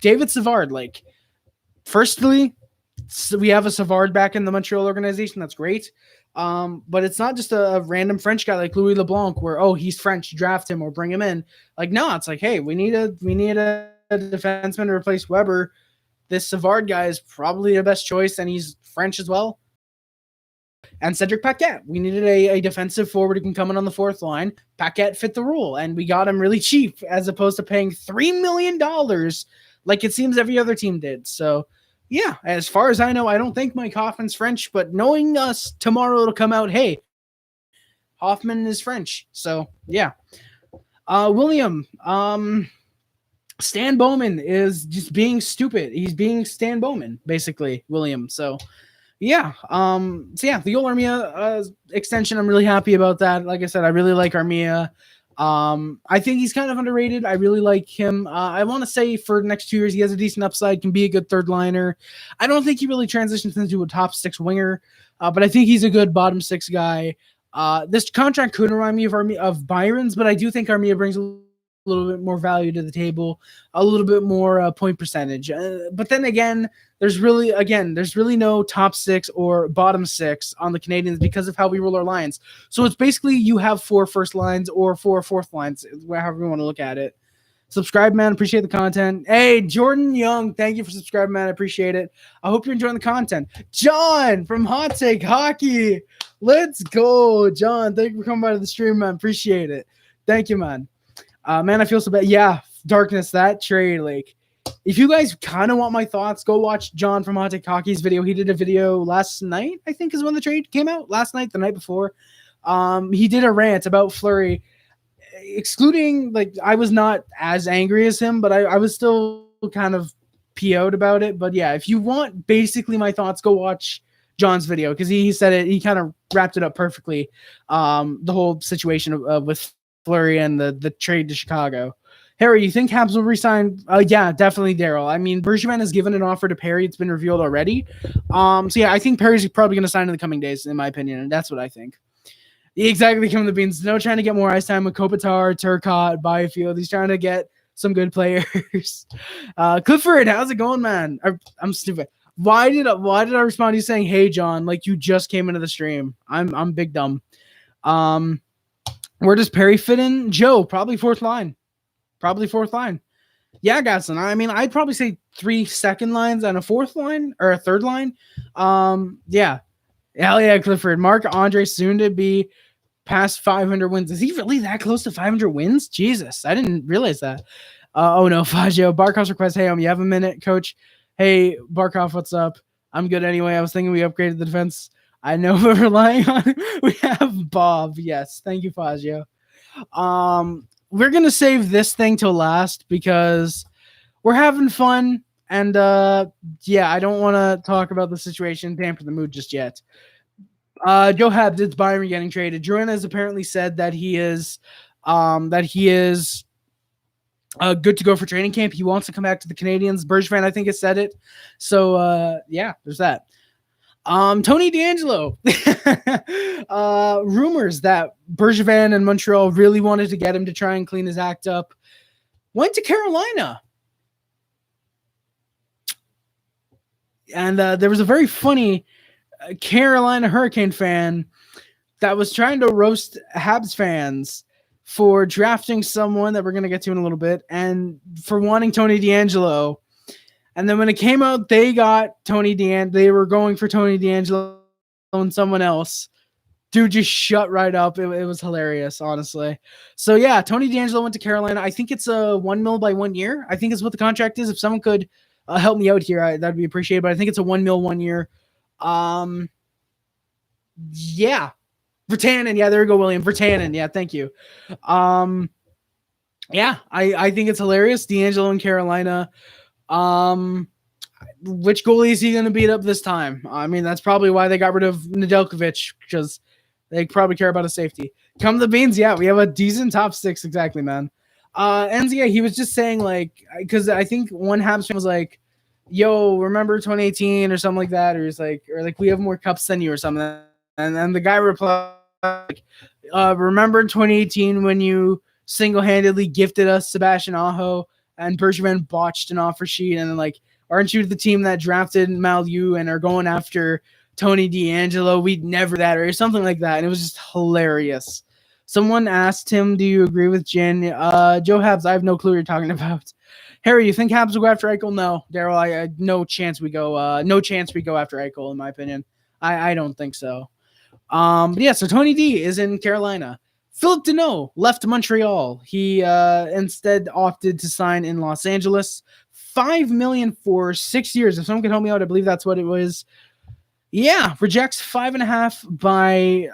David Savard, firstly, we have a Savard back in the Montreal organization. That's great. But it's not just a random French guy like Louis LeBlanc where, oh, he's French, draft him or bring him in. No, it's hey, we need a defenseman to replace Weber. This Savard guy is probably the best choice, and he's French as well. and Cedric Paquette. We needed a defensive forward who can come in on the fourth line. Paquette fit the rule, and we got him really cheap as opposed to paying $3 million like it seems every other team did. So, yeah, as far as I know, I don't think Mike Hoffman's French, but knowing us, tomorrow it'll come out, hey, Hoffman is French. So, yeah. William, Stan Bowman is just being stupid. He's being Stan Bowman, basically, William. So, yeah. The old Armia extension, I'm really happy about that. Like I said, I really like Armia. I think he's kind of underrated. I really like him. I want to say for the next 2 years, he has a decent upside, can be a good third liner. I don't think he really transitions into a top six winger, but I think he's a good bottom six guy. This contract could remind me of Byron's, but I do think Armia brings a little bit more value to the table, a little bit more point percentage. But then again, there's really no top six or bottom six on the Canadiens because of how we roll our lines. So it's basically you have 4 first lines or 4 fourth lines, however you want to look at it. Subscribe, man. Appreciate the content. Hey, Jordan Young, thank you for subscribing, man. I appreciate it. I hope you're enjoying the content. John from Hot Take Hockey. Let's go, John. Thank you for coming by to the stream, man. Appreciate it. Thank you, man. Man, I feel so bad. Yeah, Darkness, that trade, like, if you guys kind of want my thoughts, go watch John from Hot Take Hockey's video. He did a video last night, I think is when the trade came out. Last night, the night before. He did a rant about Fleury. Excluding, like, I was not as angry as him, but I was still kind of PO'd about it. But yeah, if you want basically my thoughts, go watch John's video because he said it. He kind of wrapped it up perfectly. The whole situation with Fleury and the trade to Chicago. Harry, you think Habs will resign? Yeah, definitely, Daryl. I mean, Bergevin has given an offer to Perry. It's been revealed already. So yeah, I think Perry's probably going to sign in the coming days, in my opinion, and that's what I think. Exactly, Kim the Beans. No, trying to get more ice time with Kopitar, Turcotte, Byfield. He's trying to get some good players. Clifford, how's it going, man? I'm stupid. Why did I respond to you saying, "Hey, John," like you just came into the stream? I'm big dumb. Where does Perry fit in? Joe, probably fourth line. Yeah, Gatson. I mean, I'd probably say 3 second lines and a fourth line or a third line. Yeah. Hell yeah, Clifford. Marc-Andre soon to be past 500 wins. Is he really that close to 500 wins? Jesus, I didn't realize that. Oh no, Faggio. Barkov's request. Hey, you have a minute, coach? Hey, Barkov, what's up? I'm good anyway. I was thinking we upgraded the defense. I know we're relying on it. We have Bob. Yes, thank you, Faggio. We're gonna save this thing till last because we're having fun. And, yeah, I don't want to talk about the situation, dampen the mood just yet. Joe Habs, it's Byron getting traded. Jordan has apparently said that he is good to go for training camp. He wants to come back to the Canadiens. Bergevin, I think, has said it. So, yeah, there's that. Tony DeAngelo. Rumors that Bergevin and Montreal really wanted to get him to try and clean his act up. Went to Carolina. And there was a very funny Carolina Hurricane fan that was trying to roast Habs fans for drafting someone that we're going to get to in a little bit and for wanting Tony DeAngelo. And then when it came out, they got Tony DeAngelo. They were going for Tony DeAngelo and someone else. Dude just shut right up. It was hilarious, honestly. So, yeah, Tony DeAngelo went to Carolina. I think it's a $1 million by 1 year. I think is what the contract is. If someone could help me out here, that'd be appreciated. But I think it's a $1 million 1 year. Yeah. Vertanen. Yeah, there we go, William. Vertanen. Yeah, thank you. Yeah, I think it's hilarious. DeAngelo in Carolina. Which goalie is he going to beat up this time? I mean, that's probably why they got rid of Nedeljkovic, because they probably care about his safety. Come the Beans. Yeah, we have a decent top six. Exactly, man. And yeah, he was just saying, like, because I think one Habs fan was like, yo, remember 2018 or something like that? Or he's like, we have more cups than you or something. And then the guy replied, like, remember 2018 when you single-handedly gifted us Sebastian Aho and Bergevin botched an offer sheet? And then, like, aren't you the team that drafted Mailloux and are going after Tony DeAngelo? We'd never that, or something like that. And it was just hilarious. Someone asked him, do you agree with Jen? Joe Habs, I have no clue what you're talking about. Harry, you think Habs will go after Eichel? No. Daryl, I no chance we go after Eichel, in my opinion. I don't think so. But yeah, so Tony D is in Carolina. Philip Deneau left Montreal. He instead opted to sign in Los Angeles. $5 million for 6 years. If someone can help me out, I believe that's what it was. Yeah, rejects 5.5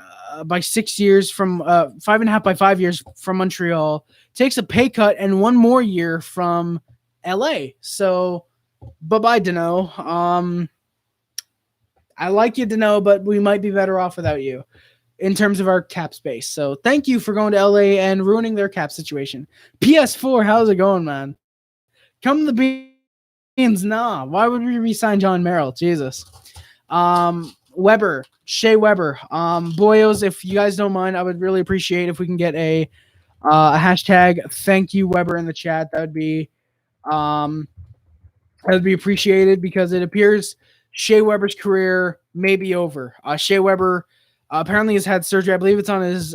by 6 years from 5.5 by 5 years from Montreal. Takes a pay cut and one more year from LA. So bye-bye, Deneau. I like you, Deneau, but we might be better off without you in terms of our cap space. So thank you for going to LA and ruining their cap situation. PS4, how's it going, man? Come the beans. Nah. Why would we re-sign John Merrill? Jesus. Weber, Shea Weber. Boyos, if you guys don't mind, I would really appreciate if we can get a hashtag thank you Weber in the chat. That would be appreciated because it appears Shea Weber's career may be over. Shea Weber apparently has had surgery. I believe it's on his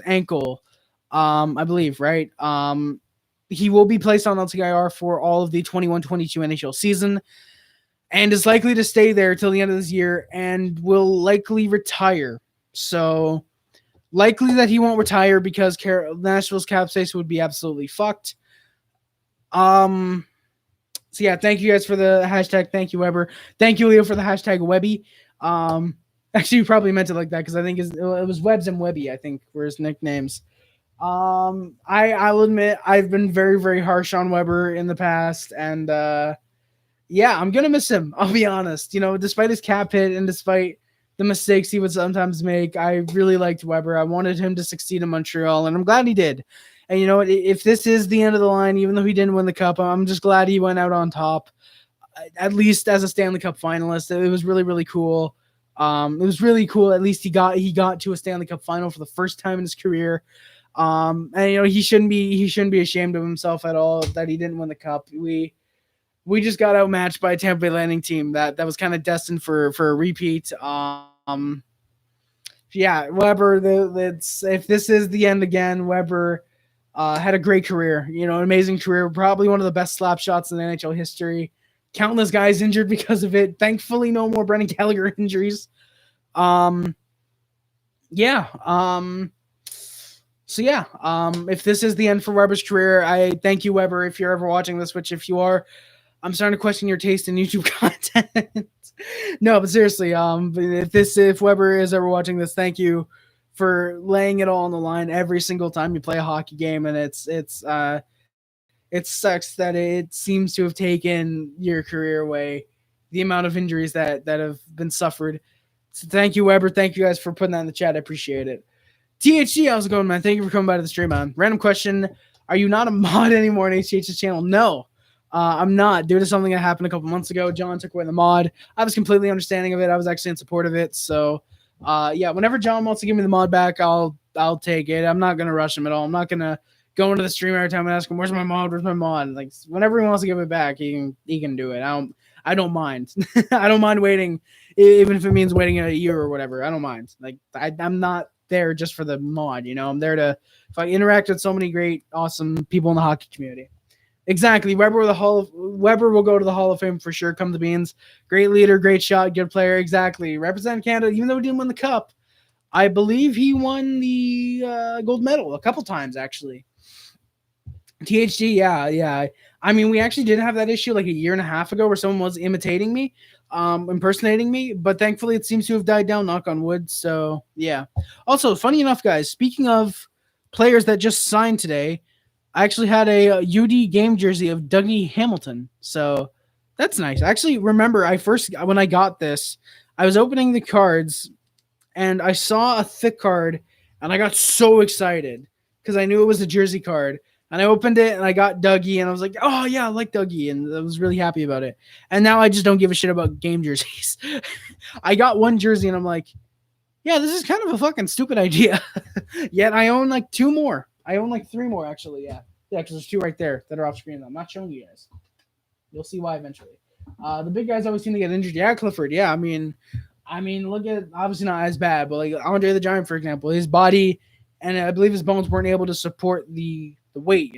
ankle. I believe, right? He will be placed on LTIR for all of the 21-22 NHL season and is likely to stay there till the end of this year and will likely retire. So likely that he won't retire because Nashville's cap space would be absolutely fucked. So yeah, thank you guys for the hashtag. Thank you, Weber. Thank you, Leo, for the hashtag Webby. Actually, you probably meant it like that because I think it was Webbs and Webby, I think, were his nicknames. I'll admit I've been very, very harsh on Weber in the past, and yeah, I'm gonna miss him. I'll be honest. Despite his cap hit and despite the mistakes he would sometimes make, I really liked Weber. I wanted him to succeed in Montreal, and I'm glad he did. And if this is the end of the line, even though he didn't win the cup, I'm just glad he went out on top, at least as a Stanley Cup finalist. It was really, really cool. It was really cool. At least he got to a Stanley Cup final for the first time in his career. And he shouldn't be ashamed of himself at all that he didn't win the cup. We just got outmatched by a Tampa Bay Lightning team that was kind of destined for a repeat. Yeah, Weber. If this is the end again, Weber had a great career. An amazing career. Probably one of the best slap shots in NHL history. Countless guys injured because of it. Thankfully, no more Brendan Gallagher injuries. Yeah. So yeah, if this is the end for Weber's career, I thank you, Weber, if you're ever watching this, which if you are, I'm starting to question your taste in YouTube content. No, but seriously, if Weber is ever watching this, thank you for laying it all on the line every single time you play a hockey game, and it sucks that it seems to have taken your career away, the amount of injuries that have been suffered. So thank you, Weber. Thank you guys for putting that in the chat. I appreciate it. THG, how's it going, man? Thank you for coming by to the stream, man. Random question. Are you not a mod anymore on HH's channel? No, I'm not. Due to something that happened a couple months ago, John took away the mod. I was completely understanding of it. I was actually in support of it. So, yeah, whenever John wants to give me the mod back, I'll take it. I'm not going to rush him at all. I'm not going to go into the stream every time and ask him, where's my mod? Where's my mod? Like, whenever he wants to give it back, he can do it. I don't mind. I don't mind waiting, even if it means waiting a year or whatever. I don't mind. Like, I'm not there just for the mod, I'm there to interact with so many great, awesome people in the hockey community. Exactly. Weber will go to the Hall of Fame for sure. Come the beans. Great leader, great shot, good player. Exactly. Represent Canada, even though he didn't win the cup. I believe he won the gold medal a couple times, actually. THG, yeah. I mean, we actually did have that issue like a year and a half ago where someone was imitating me, impersonating me, but thankfully it seems to have died down, knock on wood. So yeah. Also, funny enough, guys, speaking of players that just signed today, I actually had a UD game jersey of Dougie Hamilton. So that's nice. I actually remember when I got this, I was opening the cards and I saw a thick card and I got so excited because I knew it was a jersey card. And I opened it and I got Dougie and I was like, oh yeah, I like Dougie. And I was really happy about it. And now I just don't give a shit about game jerseys. I got one jersey and I'm like, yeah, this is kind of a fucking stupid idea. Yet I own like two more. I own like three more actually. Yeah, because there's two right there that are off screen. I'm not showing you guys. You'll see why eventually. The big guys always seem to get injured. Yeah, Clifford. Yeah, I mean, look at, obviously not as bad, but like Andre the Giant, for example, his body and I believe his bones weren't able to support the weight,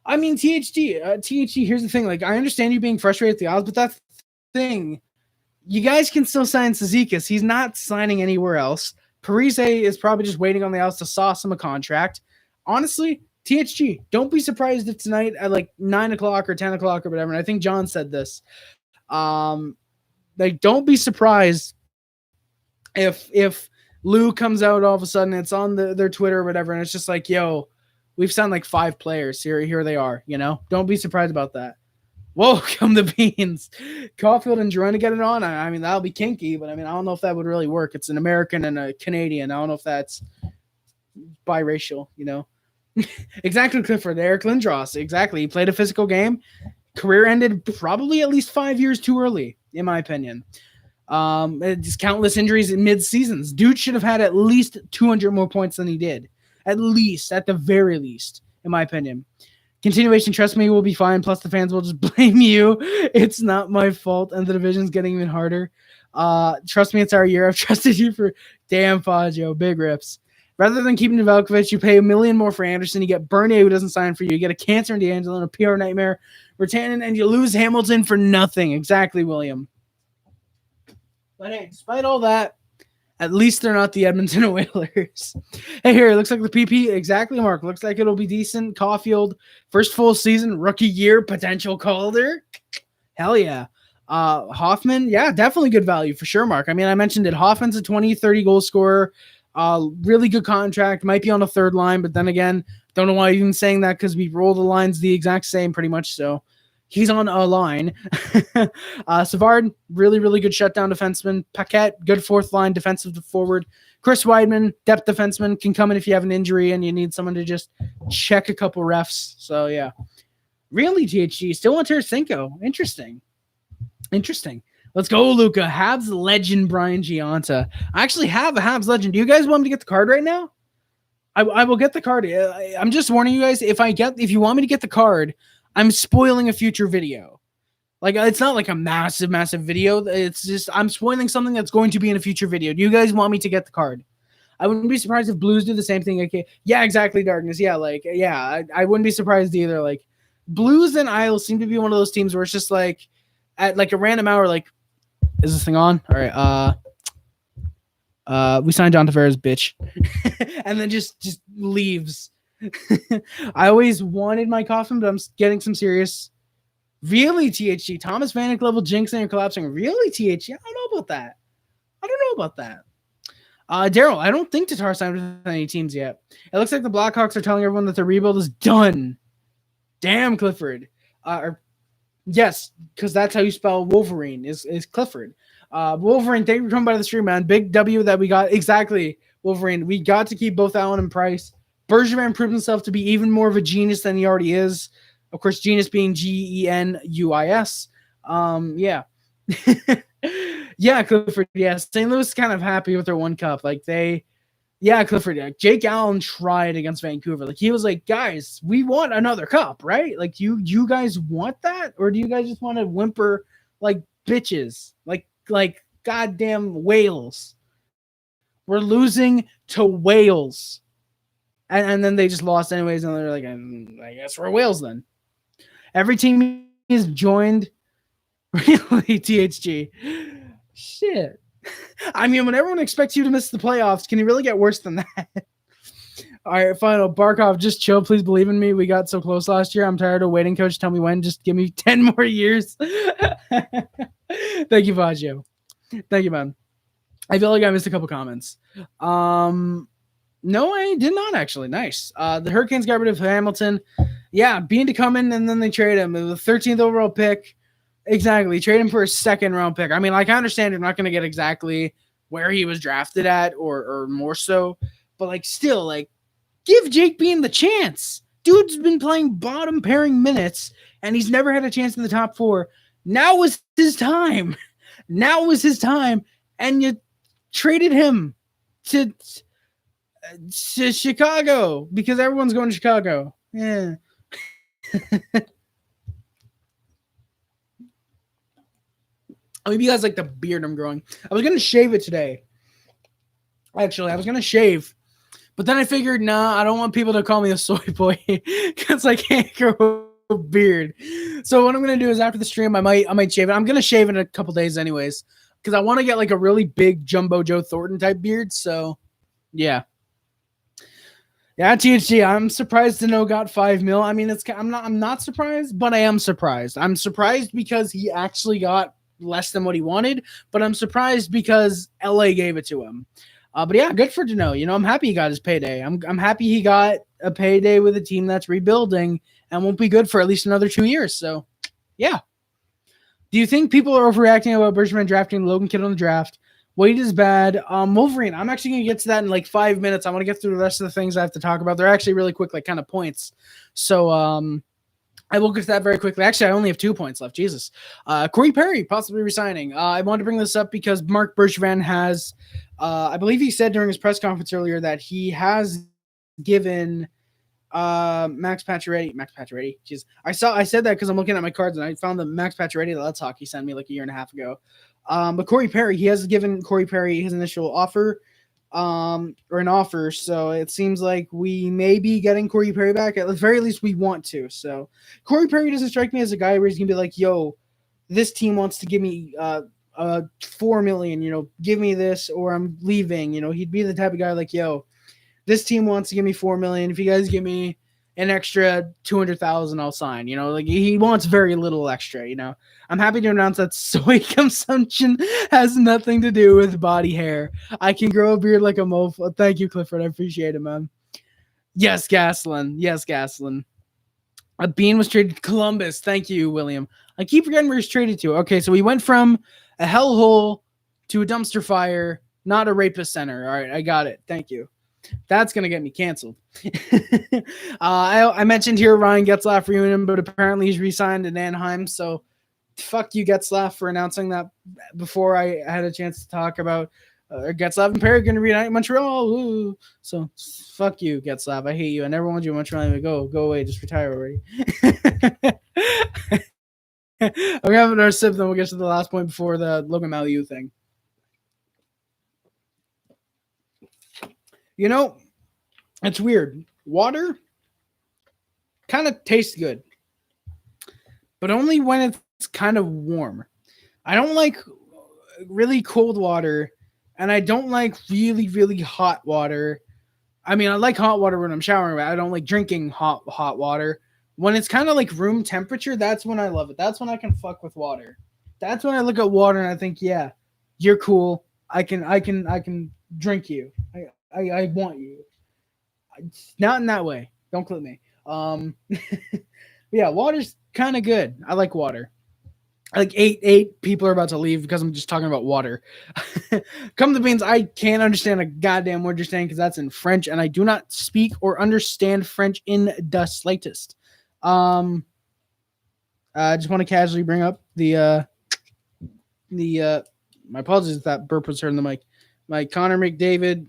I mean, THG, here's the thing. Like, I understand you being frustrated at the odds, but that's the thing. you guys can still sign Cizikas. He's not signing anywhere else. Parise is probably just waiting on the outs to sauce him a contract. Honestly, THG, don't be surprised if tonight at like 9 o'clock or 10 o'clock or whatever, and I think John said this, like, don't be surprised if Lou comes out all of a sudden, it's on their Twitter or whatever, and it's just like, yo, we've signed like 5 players. Here they are, you know? Don't be surprised about that. Whoa, come the beans. Caulfield and Jerome to get it on. I mean, that'll be kinky, but I mean, I don't know if that would really work. It's an American and a Canadian. I don't know if that's biracial, you know? Exactly, Clifford. Eric Lindros. Exactly. He played a physical game. Career ended probably at least 5 years too early, in my opinion. Just countless injuries in mid-seasons. Dude should have had at least 200 more points than he did. At the very least, in my opinion. Continuation, trust me, will be fine. Plus, the fans will just blame you. It's not my fault, and the division's getting even harder. Trust me, it's our year. I've trusted you for damn Faggio. Big rips. Rather than keeping Nedeljkovic, you pay $1 million more for Anderson. You get Bernier, who doesn't sign for you. You get a cancer in D'Angelo and a PR nightmare. Rantanen, and you lose Hamilton for nothing. Exactly, William. But hey, despite all that, at least they're not the Edmonton Oilers. Hey, here, it looks like the PP. Exactly, Mark. Looks like it'll be decent. Caulfield, first full season, rookie year, potential Calder. Hell yeah. Hoffman, yeah, definitely good value for sure, Mark. I mean, I mentioned it. Hoffman's a 20, 30 goal scorer. Really good contract. Might be on a third line, but then again, don't know why I'm even saying that because we roll the lines the exact same pretty much, so he's on a line. Savard, really, really good shutdown defenseman. Paquette, good fourth line defensive forward. Chris Wideman, depth defenseman, can come in if you have an injury and you need someone to just check a couple refs. So, yeah. Really, THG, still on Tarasenko. Interesting. Let's go, Luca. Habs legend Brian Giunta. I actually have a Habs legend. Do you guys want me to get the card right now? I will get the card. I'm just warning you guys, if you want me to get the card, I'm spoiling a future video. Like, it's not like a massive, massive video. It's just I'm spoiling something that's going to be in a future video. Do you guys want me to get the card? I wouldn't be surprised if Blues do the same thing. Okay. Yeah, exactly, Darkness. Yeah, I wouldn't be surprised either. Like, Blues and Isles seem to be one of those teams where it's just like, at like a random hour, like, is this thing on? All right. We signed John Tavares, bitch. And then just leaves. I always wanted Mike Hoffman, but I'm getting some serious. Really, THG? Thomas Vanek level jinxing or collapsing? Really, THG? I don't know about that. Daryl, I don't think Tatar signed with any teams yet. It looks like the Blackhawks are telling everyone that their rebuild is done. Damn, Clifford. Yes, because that's how you spell Wolverine, is Clifford. Wolverine, thank you for coming by the stream, man. Big W that we got. Exactly, Wolverine. We got to keep both Allen and Price. Bergevin proved himself to be even more of a genius than he already is. Of course, genius being Genuis. Yeah. Yeah, Clifford. Yeah, St. Louis is kind of happy with their one cup. Clifford. Jake Allen tried against Vancouver. Like, he was like, guys, we want another cup, right? Like, you guys want that? Or do you guys just want to whimper like bitches? Like goddamn whales. We're losing to Wales. And then they just lost anyways, and they're like, I guess we're Wales then. Every team is joined. Really, THG. Shit. I mean, when everyone expects you to miss the playoffs, can you really get worse than that? All right, final. Barkov, just chill. Please believe in me. We got so close last year. I'm tired of waiting, coach. Tell me when. Just give me 10 more years. Thank you, Faggio. Thank you, man. I feel like I missed a couple comments. No, I did not, actually. Nice. The Hurricanes got rid of Hamilton. Yeah, Bean to come in, and then they trade him. It was the 13th overall pick. Exactly. Trade him for a second-round pick. I mean, like, I understand you're not going to get exactly where he was drafted at or more so. But, like, still, like, give Jake Bean the chance. Dude's been playing bottom pairing minutes, and he's never had a chance in the top 4. Now was his time. And you traded him to Chicago because everyone's going to Chicago. Yeah. Maybe you guys like the beard I'm growing. I was going to shave it today. Actually, I was going to shave. But then I figured, nah, I don't want people to call me a soy boy because I can't grow a beard. So what I'm going to do is after the stream, I might shave it. I'm going to shave it in a couple days anyways. because I want to get like a really big Jumbo Joe Thornton type beard. So yeah. Yeah, THG. I'm surprised to know got $5 million. I mean, I'm not surprised, but I am surprised. I'm surprised because he actually got less than what he wanted, but I'm surprised because LA gave it to him. But yeah, good for Dano. You know, I'm happy he got his payday. I'm happy he got a payday with a team that's rebuilding and won't be good for at least another 2 years. So yeah. Do you think people are overreacting about Bergevin drafting Logan Kidd on the draft? Weight is bad. Wolverine, I'm actually going to get to that in like 5 minutes. I want to get through the rest of the things I have to talk about. They're actually really quick, like kind of points. So I will get to that very quickly. Actually, I only have 2 points left. Jesus. Corey Perry possibly resigning. I wanted to bring this up because Marc Bergevin has, I believe he said during his press conference earlier that he has given Max Pacioretty. Jeez. I said that because I'm looking at my cards and I found the Max Pacioretty that Let's Talk he sent me like a year and a half ago. But Corey Perry, he has given Corey Perry his initial offer, or an offer. So it seems like we may be getting Corey Perry back. At the very least, we want to. So Corey Perry doesn't strike me as a guy where he's gonna be like, "Yo, this team wants to give me $4 million. You know, give me this, or I'm leaving." You know, he'd be the type of guy like, "Yo, this team wants to give me $4 million. If you guys give me an extra 200,000, I'll sign." You know, like he wants very little extra. You know, I'm happy to announce that soy consumption has nothing to do with body hair. I can grow a beard like a mofo. Thank you, Clifford. I appreciate it, man. Yes, Gaslin. Yes, Gaslin. A Bean was traded to Columbus. Thank you, William. I keep forgetting where he's traded to. Okay, so we went from a hellhole to a dumpster fire, not a rapist center. All right, I got it. Thank you. That's going to get me canceled. I mentioned here Ryan Getzlaf reunion, but apparently he's re-signed in Anaheim. So fuck you, Getzlaf, for announcing that before I had a chance to talk about Getzlaf and Perry going to reunite in Montreal. Ooh. So fuck you, Getzlaf. I hate you. I never wanted you in Montreal. Go away. Just retire already. I'm going to have another sip, then we'll get to the last point before the Logan Mailloux thing. You know, it's weird. Water kind of tastes good, but only when it's kind of warm. I don't like really cold water, and I don't like really, really hot water. I mean, I like hot water when I'm showering, but I don't like drinking hot water. When it's kind of like room temperature, that's when I love it. That's when I can fuck with water. That's when I look at water and I think, yeah, you're cool. I can drink you. I want you. Not in that way. Don't clip me. Yeah, water's kind of good. I like water. Like eight people are about to leave because I'm just talking about water. Come to beans, I can't understand a goddamn word you're saying because that's in French, and I do not speak or understand French in the slightest. I just want to casually bring up the my apologies if that burp was heard in the mic. My Connor McDavid,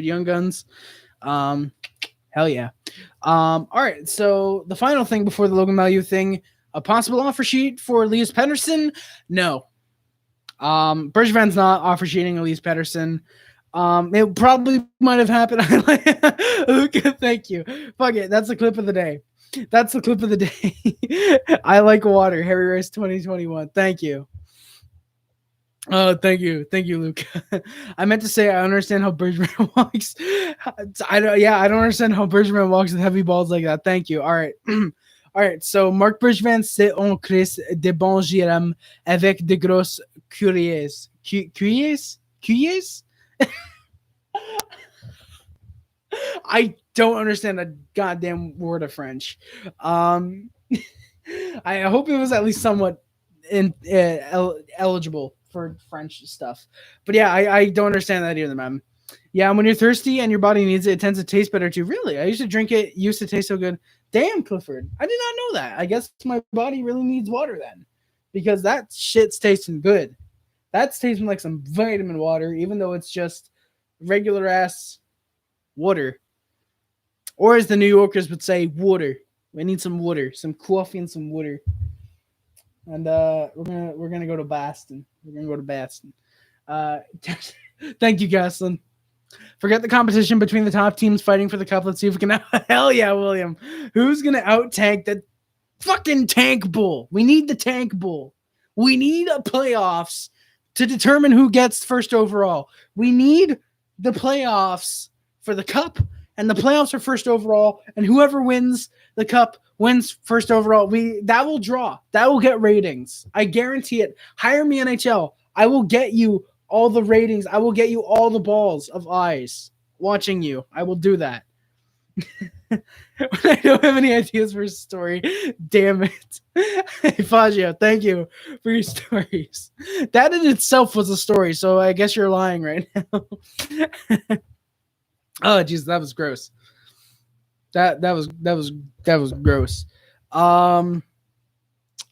Young Guns. Hell yeah. All right, so the final thing before the Logan Mailloux thing, a possible offer sheet for Elias Pettersson? No. Bergevin's not offer sheeting Elias Pettersson. It probably might have happened. Okay, thank you. Fuck it, that's the clip of the day. I like water. Harry Rice 2021. Thank you. Oh, thank you, Luke. I meant to say I understand how Bergevin walks. I don't understand how Bergevin walks with heavy balls like that. Thank you. All right. All right. So Marc Bergevin, c'est un Chris de bon gérant avec de grosses curies. Curies? I don't understand a goddamn word of French. I hope it was at least somewhat eligible for French stuff. But yeah, I don't understand that either, man. Yeah, when you're thirsty and your body needs it, it tends to taste better too. Really? I used to drink it, used to taste so good. Damn, Clifford. I did not know that. I guess my body really needs water then. Because that shit's tasting good. That's tasting like some vitamin water, even though it's just regular ass water. Or as the New Yorkers would say, water. We need some water, some coffee and some water. And we're gonna go to Boston. Thank you, Gaslin. Forget the competition between the top teams fighting for the cup. Let's see if we can. Hell yeah, William. Who's gonna out tank the fucking tank bull? We need the tank bull. We need a playoffs to determine who gets first overall. We need the playoffs for the cup, and the playoffs are first overall, and whoever wins the cup wins first overall. That will draw. That will get ratings. I guarantee it. Hire me, NHL. I will get you all the ratings. I will get you all the balls of eyes watching you. I will do that. I don't have any ideas for a story. Damn it. Hey, Fagio, thank you for your stories. That in itself was a story, so I guess you're lying right now. Oh, geez, that was gross. That was gross. All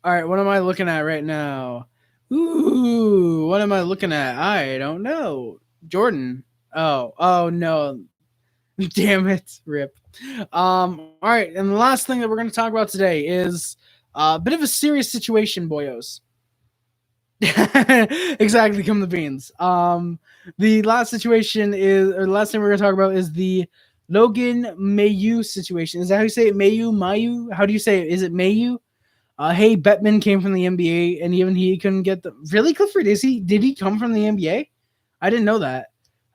right, what am I looking at right now? Ooh, what am I looking at? I don't know. Jordan. Oh no. Damn it. Rip. All right, and the last thing that we're going to talk about today is a bit of a serious situation, boyos. Exactly, come the beans. The last situation is, or the last thing we're going to talk about is the Logan Mailloux situation. Is that how you say it? Mailloux? How do you say it? Is it Mailloux? Hey, Bettman came from the NBA, and even he couldn't get the. Really, Clifford? Did he come from the NBA? I didn't know that.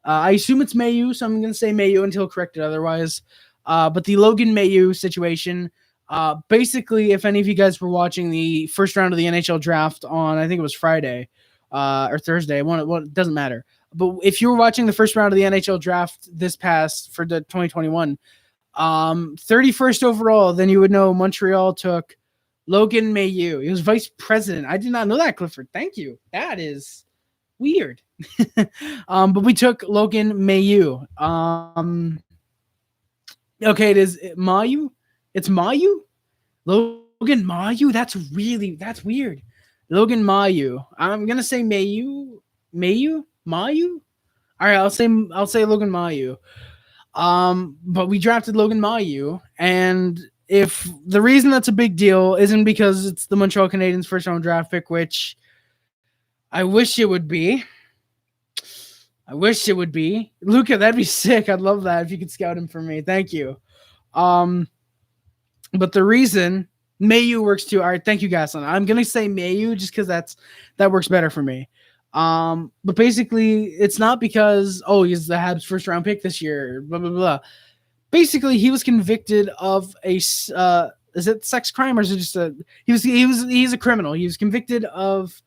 I assume it's Mailloux, so I'm going to say Mailloux until corrected otherwise. But the Logan Mailloux situation, basically, if any of you guys were watching the first round of the NHL Draft on, I think it was Friday or Thursday, it doesn't matter. But if you were watching the first round of the NHL Draft this past for the 2021, 31st overall, then you would know Montreal took Logan Mailloux. He was vice president. I did not know that, Clifford. Thank you. That is weird. But we took Logan Mailloux. Okay, it's Mailloux. Logan Mailloux. That's weird. Logan Mailloux. I'm gonna say Mailloux. All right, I'll say Logan Mailloux. But we drafted Logan Mailloux, and if the reason that's a big deal isn't because it's the Montreal Canadiens first round draft pick, which I wish it would be. Luca, that'd be sick. I'd love that if you could scout him for me. Thank you. But the reason Mailloux works too. All right, thank you, Gaslin. I'm gonna say Mailloux just because that works better for me. But basically, it's not because he's the Habs first round pick this year. Blah blah blah. Basically, he was convicted of a is it sex crime or is it just he's a criminal. He was convicted of.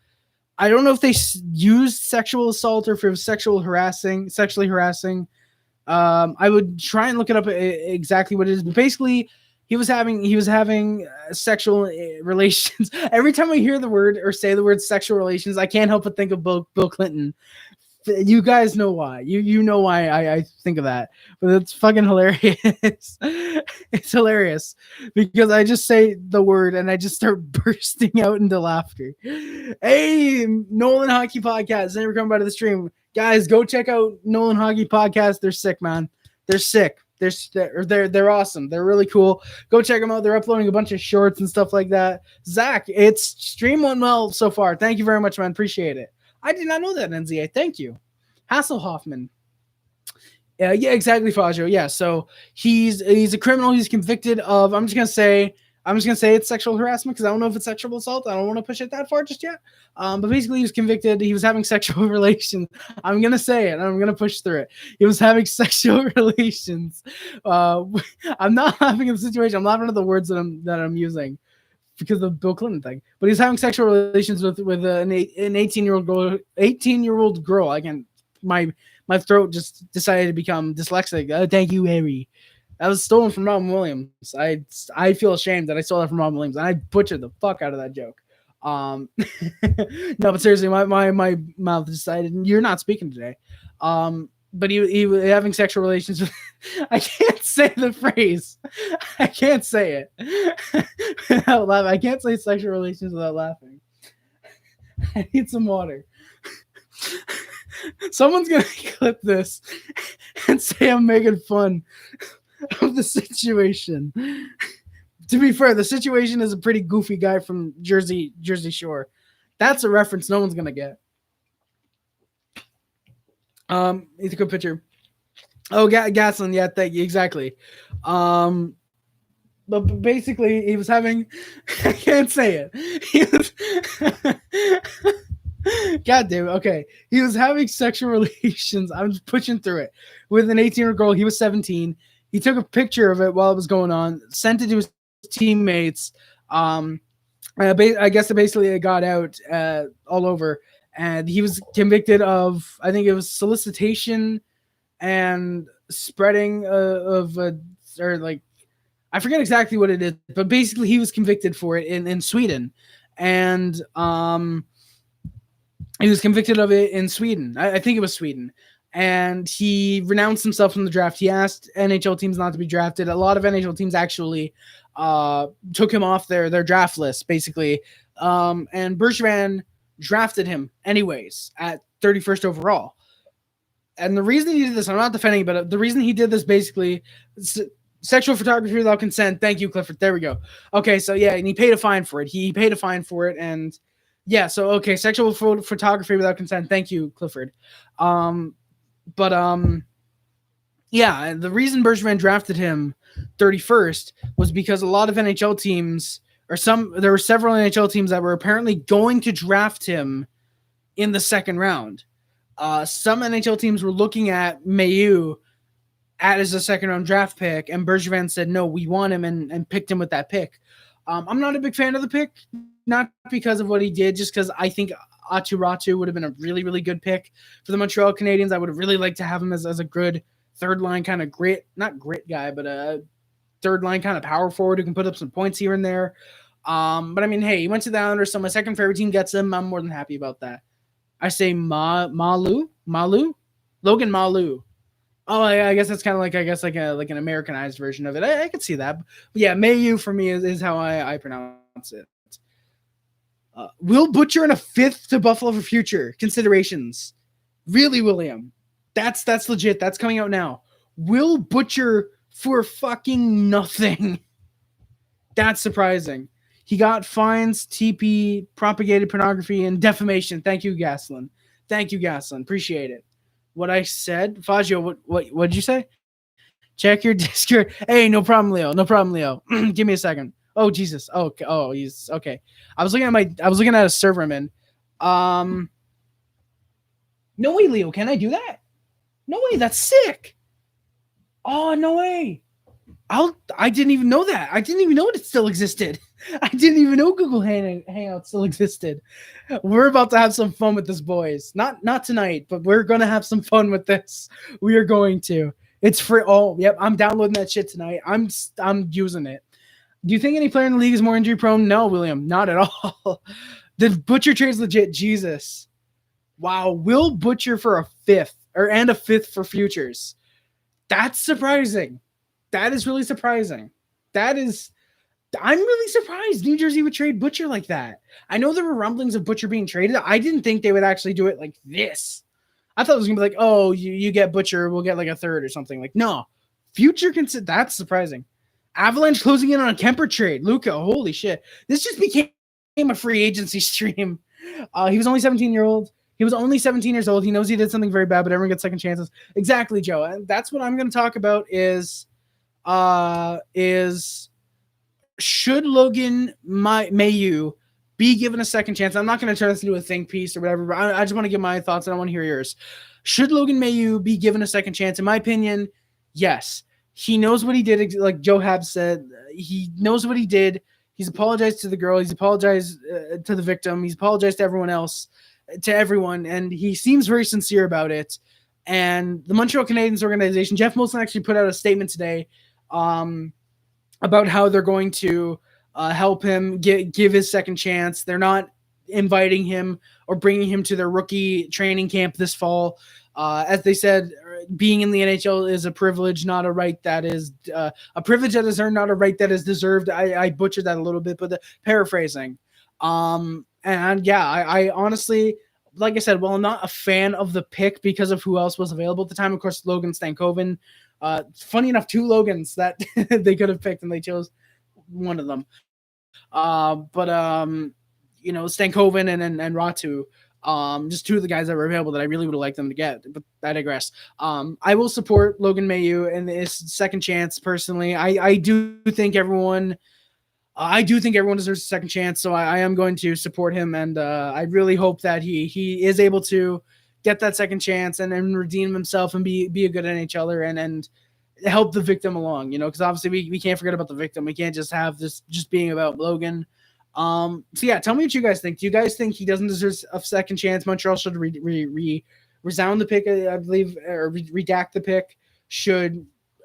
I don't know if they used sexual assault or if it was sexually harassing. I would try and look it up exactly what it is, but basically he was having sexual relations. Every time I hear the word or say the word sexual relations, I can't help but think of Bill Clinton. You guys know why. You know why I think of that. But it's fucking hilarious. It's hilarious because I just say the word and I just start bursting out into laughter. Hey, Nolan Hockey Podcast. Thank you for coming by to the stream. Guys, go check out Nolan Hockey Podcast. They're sick, man. They're sick. They're awesome. They're really cool. Go check them out. They're uploading a bunch of shorts and stuff like that. Zach, it's stream went well so far. Thank you very much, man. Appreciate it. I did not know that, NZA. Thank you. Hoffman. Yeah, exactly, Fagio. Yeah, so he's a criminal. He's convicted of. I'm just gonna say it's sexual harassment because I don't know if it's sexual assault. I don't want to push it that far just yet. But basically, he was convicted. He was having sexual relations. I'm gonna say it. I'm gonna push through it. He was having sexual relations. I'm not laughing at the situation. I'm laughing at the words that I'm using. Because of the Bill Clinton thing, but he's having sexual relations with an 18-year-old girl. Again, my throat just decided to become dyslexic. Thank you, Harry. That was stolen from Robin Williams. I feel ashamed that I stole that from Robin Williams, and I butchered the fuck out of that joke. No, but seriously, my mouth decided you're not speaking today. But he was having sexual relations with. I can't say the phrase. I can't say it without laughing. I can't say sexual relations without laughing. I need some water. Someone's gonna clip this and say I'm making fun of the situation. To be fair, the situation is a pretty goofy guy from Jersey Shore. That's a reference no one's gonna get. It's a good picture. Oh, Gaslin, yeah, thank you, exactly. but basically he was having, I can't say it. He was, God damn it. Okay. He was having sexual relations. I'm just pushing through it with an 18-year-old girl. He was 17. He took a picture of it while it was going on, sent it to his teammates. I guess it basically got out all over, and he was convicted of, I think it was solicitation and spreading or like, I forget exactly what it is, but basically he was convicted for it in Sweden, and he was convicted of it in Sweden. I think it was Sweden. And he renounced himself from the draft. He asked NHL teams not to be drafted. A lot of NHL teams actually took him off their draft list, basically. And Bergevin drafted him anyways at 31st overall. And the reason he did this, I'm not defending, but the reason he did this basically, sexual photography without consent. Thank you, Clifford. There we go. Okay, so yeah, and he paid a fine for it. He paid a fine for it, and yeah, so okay, sexual photography without consent. Thank you, Clifford. Yeah, the reason Bergevin drafted him 31st was because a lot of NHL teams, there were several NHL teams that were apparently going to draft him in the second round. Some NHL teams were looking at Mailloux as a second round draft pick, and Bergevin said, no, we want him, and picked him with that pick. I'm not a big fan of the pick, not because of what he did, just because I think Aatu Räty would have been a really, really good pick for the Montreal Canadiens. I would have really liked to have him as a good third line kind of not grit guy, but a third line kind of power forward who can put up some points here and there. But I mean, hey, he went to the Islanders, so my second favorite team gets him. I'm more than happy about that. I say Mailloux? Logan Mailloux. Oh, I guess that's kind of like an Americanized version of it. I could see that. But yeah, Mailloux for me is how I pronounce it. Will Butcher in a 5th to Buffalo for future considerations. Really, William? That's legit. That's coming out now. Will Butcher for fucking nothing. That's surprising. He got fines, TP, propagated pornography, and defamation. Thank you, Gaslin. Appreciate it. What I said, Fazio, what did you say? Check your Discord. Hey, no problem, Leo. Give me a second. Oh, Jesus. Oh, he's okay. I was looking at a server I'm in. No way, Leo. Can I do that? No way. That's sick. Oh, no way. I didn't even know that. I didn't even know it still existed. I didn't even know Google Hangout still existed. We're about to have some fun with this, boys. Not tonight, but we're going to have some fun with this. We are going to. It's free. Oh, yep. I'm downloading that shit tonight. I'm using it. Do you think any player in the league is more injury prone? No, William, not at all. The Butcher trade's legit. Jesus. Wow. Will Butcher for a 5th and a 5th for futures. That's surprising. That is really surprising. I'm really surprised New Jersey would trade Butcher like that. I know there were rumblings of Butcher being traded. I didn't think they would actually do it like this. I thought it was going to be like, oh, you get Butcher, we'll get like a 3rd or something. Like, no. Future that's surprising. Avalanche closing in on a Kemper trade. Luca, holy shit. This just became a free agency stream. He was only 17 years old. He knows he did something very bad, but everyone gets second chances. Exactly, Joe. And that's what I'm going to talk about is should Logan Mailloux be given a second chance? I'm not going to turn this into a think piece or whatever, but I just want to give my thoughts and I want to hear yours. Should Logan Mailloux be given a second chance? In my opinion, yes. He knows what he did, like Joe Habs said. He knows what he did. He's apologized to the girl. He's apologized to the victim. He's apologized to everyone else, to everyone, and he seems very sincere about it. And the Montreal Canadiens organization, Jeff Molson actually put out a statement today about how they're going to help him give his second chance. They're not inviting him or bringing him to their rookie training camp this fall. As they said, being in the NHL is a privilege, not a right that is a privilege that is earned, not a right that is deserved. I butchered that a little bit, but paraphrasing. And yeah, I honestly, like I said, well, I'm not a fan of the pick because of who else was available at the time. Of course, Logan Stankoven. Funny enough, 2 Logans that they could have picked, and they chose one of them. Stankoven and Räty. Just two of the guys that were available that I really would have liked them to get, but I digress. I will support Logan Mailloux in this second chance personally. I do think everyone deserves a second chance, so I am going to support him, and I really hope that he is able to get that second chance and then redeem himself and be a good NHLer and help the victim along, because obviously we can't forget about the victim. We can't just have this just being about Logan. So yeah, tell me what you guys think. Do you guys think he doesn't deserve a second chance? Montreal should resound the pick, I believe, or redact the pick.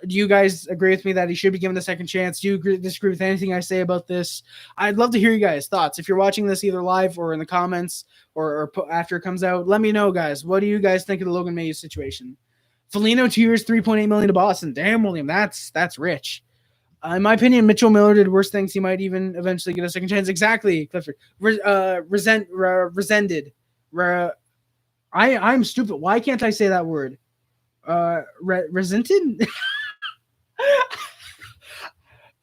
Do you guys agree with me that he should be given a second chance? Do you disagree with anything I say about this? I'd love to hear you guys' thoughts. If you're watching this either live or in the comments or after it comes out, let me know, guys. What do you guys think of the Logan Mailloux situation? Foligno 2 years, $3.8 million to Boston. Damn, William, that's rich. In my opinion, Mitchell Miller did worse things. He might even eventually get a second chance. Exactly, Clifford. Resented. I'm stupid. Why can't I say that word? Resented?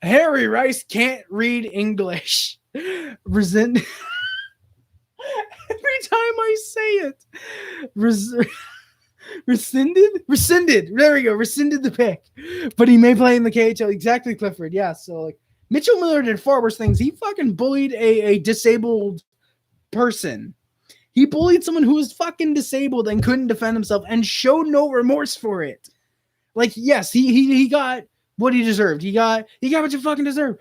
Harry Rice can't read English. Resent. Every time I say it. Rescinded. There we go. Rescinded the pick. But he may play in the KHL. Exactly, Clifford. Yeah. So like Mitchell Miller did far worse things. He fucking bullied a disabled person. He bullied someone who was fucking disabled and couldn't defend himself and showed no remorse for it. Like, yes, he got what he deserved. He got what you fucking deserve.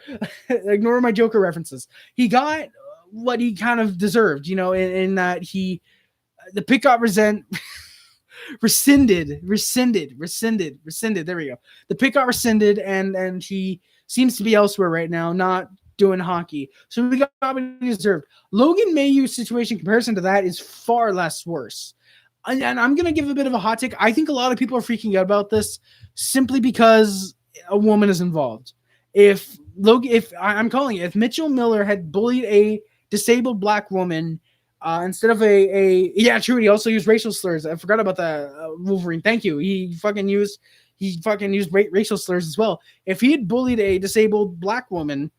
Ignore my Joker references. He got what he kind of deserved, in that the pick got rescinded. There we go. The pick got rescinded, and he seems to be elsewhere right now, not doing hockey. So we got what he deserved. Logan Mailloux's situation in comparison to that is far less worse. And I'm going to give a bit of a hot take. I think a lot of people are freaking out about this simply because a woman is involved. If Mitchell Miller had bullied a disabled black woman, instead of true, he also used racial slurs. I forgot about that, Wolverine. Thank you. He fucking used racial slurs as well. If he had bullied a disabled black woman,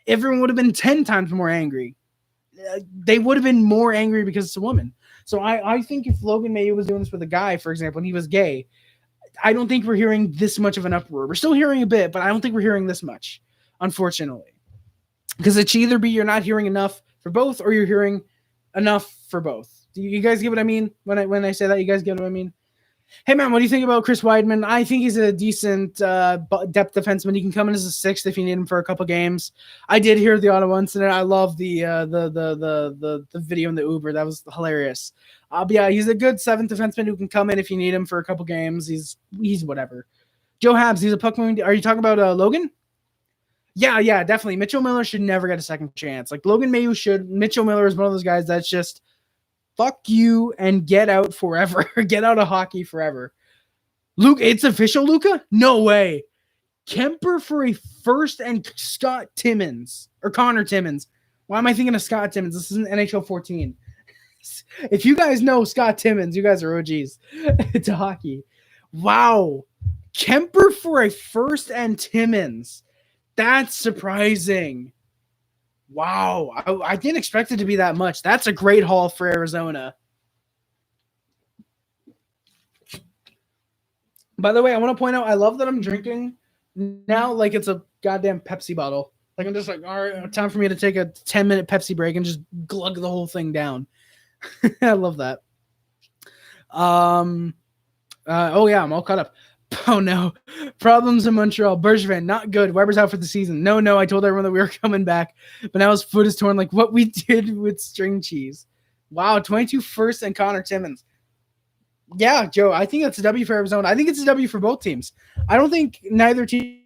everyone would have been 10 times more angry. They would have been more angry because it's a woman. So I think if Logan Mailloux was doing this with a guy, for example, and he was gay, I don't think we're hearing this much of an uproar. We're still hearing a bit, but I don't think we're hearing this much, unfortunately. Because it should either be you're not hearing enough for both, or you're hearing enough for both. Do you guys get what I mean when I say that? You guys get what I mean? Hey, man, what do you think about Chris Wideman? I think he's a decent depth defenseman. He can come in as a sixth if you need him for a couple games. I did hear the Ottawa incident. I love the video in the Uber. That was hilarious. But yeah, he's a good seventh defenseman who can come in if you need him for a couple games. He's whatever. Joe Habs, he's a puck moving. Are you talking about Logan? Yeah, definitely. Mitchell Miller should never get a second chance. Like Logan Mailloux should. Mitchell Miller is one of those guys that's just fuck you and get out forever. Get out of hockey forever. Luke, it's official, Luca? No way. Kemper for a first and Scott Timmins. Or Connor Timmins. Why am I thinking of Scott Timmins? This isn't NHL 14. If you guys know Scott Timmins, you guys are OGs to hockey. Wow. Kemper for a first and Timmins. That's surprising. Wow. I didn't expect it to be that much. That's a great haul for Arizona. By the way, I want to point out, I love that I'm drinking now like it's a goddamn Pepsi bottle. Like I'm just like, all right, time for me to take a 10-minute Pepsi break and just glug the whole thing down. I love that. Oh yeah, I'm all caught up. Oh no. Problems in Montreal. Bergevin, not good. Weber's out for the season. No. I told everyone that we were coming back, but now his foot is torn like what we did with string cheese. Wow, 22 first and Connor Timmins. Yeah, Joe, I think that's a W for Arizona. I think it's a W for both teams. I don't think neither team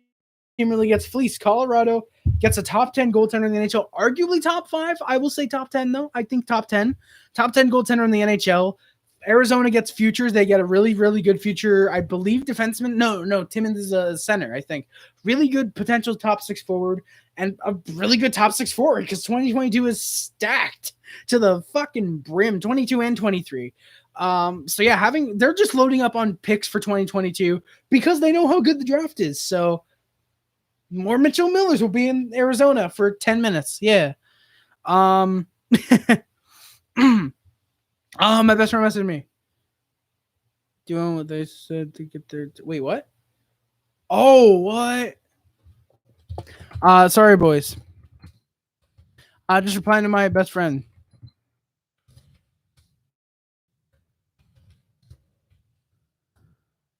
really gets fleeced. Colorado gets a top 10 goaltender in the NHL. Arguably top 5. I will say top 10, though. I think top 10. Top 10 goaltender in the NHL. Arizona gets futures. They get a really, really good future, I believe, defenseman. No, Timmins is a center, I think. Really good potential top 6 forward and a really good top 6 forward because 2022 is stacked to the fucking brim, 22 and 23. So yeah, they're just loading up on picks for 2022 because they know how good the draft is. So more Mitchell Millers will be in Arizona for 10 minutes. Yeah. My best friend messaged me. Doing what they said to get their. Wait, what? Oh, what? Sorry, boys. Just replying to my best friend.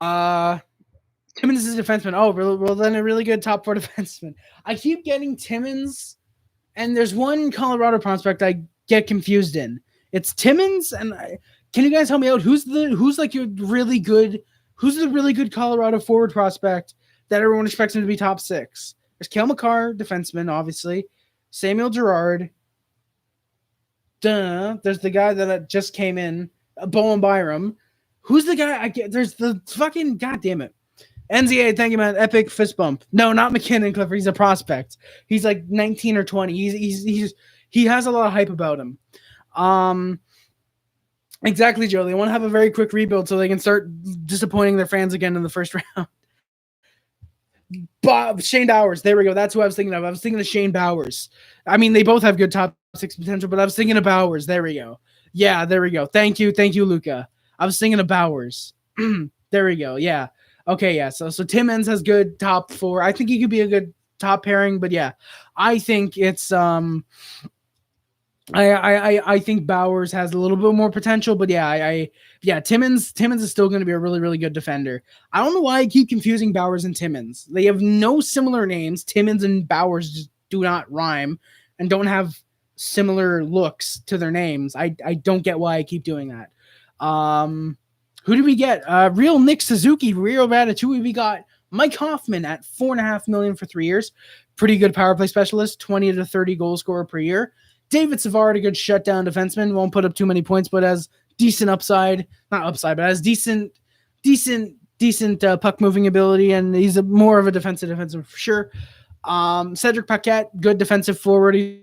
Timmins is a defenseman. Oh, well, then a really good top 4 defenseman. I keep getting Timmins, and there's one Colorado prospect I get confused in. It's Timmins, and can you guys help me out? Who's the really good Colorado forward prospect that everyone expects him to be top 6? There's Cale Makar, defenseman, obviously. Samuel Girard. There's the guy that just came in, Bowen Byram. Who's the guy? There's the fucking goddamn it. NZA, thank you, man. Epic fist bump. No, not McKinnon, Clifford. He's a prospect. He's like 19 or 20. He has a lot of hype about him. Exactly, Joe. They want to have a very quick rebuild so they can start disappointing their fans again in the first round. Shane Bowers. There we go. That's who I was thinking of. I was thinking of Shane Bowers. I mean, they both have good top 6 potential, but I was thinking of Bowers. There we go. Yeah, there we go. Thank you, Luca. I was thinking of Bowers. There we go. Yeah. Okay, yeah. So Timmins has good top 4. I think he could be a good top pairing, but yeah, I think it's I think Bowers has a little bit more potential, but yeah, Timmins is still going to be a really, really good defender. I don't know why I keep confusing Bowers and Timmins. They have no similar names. Timmins and Bowers just do not rhyme and don't have similar looks to their names. I don't get why I keep doing that. Who did we get? Real Nick Suzuki, Rio Ratatouille. We got Mike Hoffman at $4.5 million for 3 years. Pretty good power play specialist, 20 to 30 goal scorer per year. David Savard, a good shutdown defenseman, won't put up too many points, but has decent upside. Not upside, but has decent puck moving ability, and he's more of a defenseman for sure. Cedric Paquette, good defensive forward. He's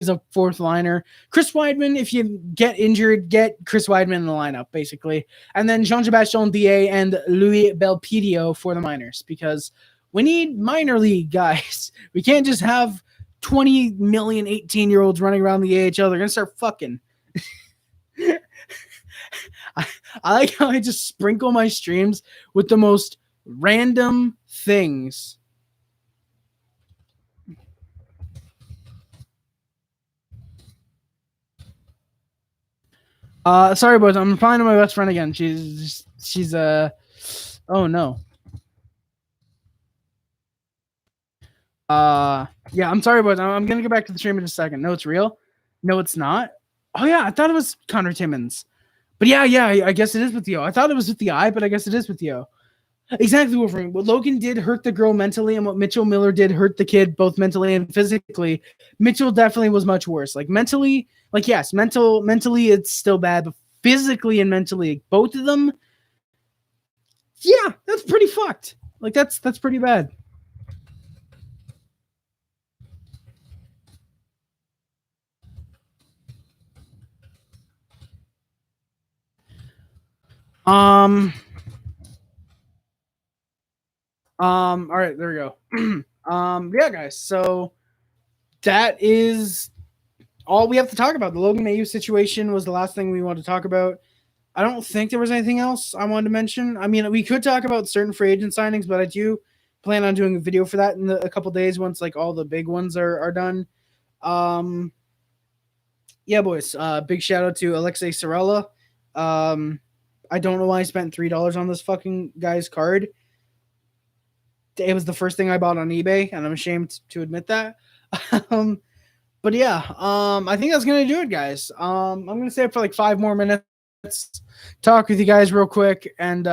a 4th liner. Chris Wideman, if you get injured, get Chris Wideman in the lineup, basically. And then Jean-Sebastien DA and Louis Belpedio for the minors, because we need minor league guys. We can't just have 20 million 18-year-olds running around the AHL. They're going to start fucking. I like how I just sprinkle my streams with the most random things. Sorry, boys. I'm replying to my best friend again. She's oh no. Yeah, I'm sorry, boys. I'm gonna go back to the stream in just a second. No, it's real. No, it's not. Oh yeah, I thought it was Connor Timmins. But yeah, I guess it is with Yo. I thought it was with the I, but I guess it is with Yo. Exactly, Wolverine. What Logan did hurt the girl mentally, and what Mitchell Miller did hurt the kid both mentally and physically. Mitchell definitely was much worse. Like mentally, yes, mentally it's still bad, but physically and mentally, both of them, yeah, that's pretty fucked. Like that's pretty bad. All right, there we go. Yeah, guys. So that is all we have to talk about. The Logan Mailloux situation was the last thing we wanted to talk about. I don't think there was anything else I wanted to mention. I mean, we could talk about certain free agent signings, but I do plan on doing a video for that in a couple days once like all the big ones are done. Yeah, boys. Big shout out to Alexei Sorella. I don't know why I spent $3 on this fucking guy's card. It was the first thing I bought on eBay, and I'm ashamed to admit that. But yeah, I think that's gonna do it, guys. I'm gonna stay up for like 5 more minutes, talk with you guys real quick, and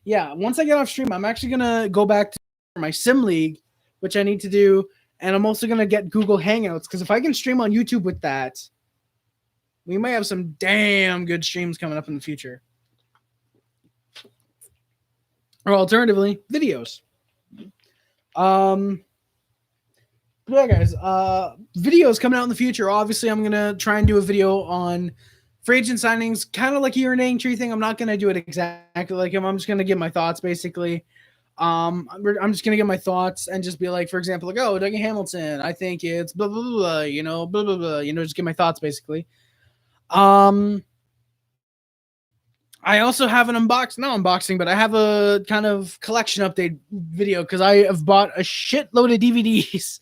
yeah, once I get off stream, I'm actually gonna go back to my Sim League, which I need to do, and I'm also gonna get Google Hangouts because if I can stream on YouTube with that, we might have some damn good streams coming up in the future. Or alternatively, videos. Yeah, guys. Videos coming out in the future. Obviously, I'm gonna try and do a video on free agent signings, kind of like a urinating tree thing. I'm not gonna do it exactly like him. I'm just gonna give my thoughts, basically. I'm just gonna give my thoughts and just be like, for example, like, oh, Dougie Hamilton, I think it's blah blah blah, blah blah blah, just give my thoughts, basically. I also have an unboxing, but I have a kind of collection update video because I have bought a shitload of DVDs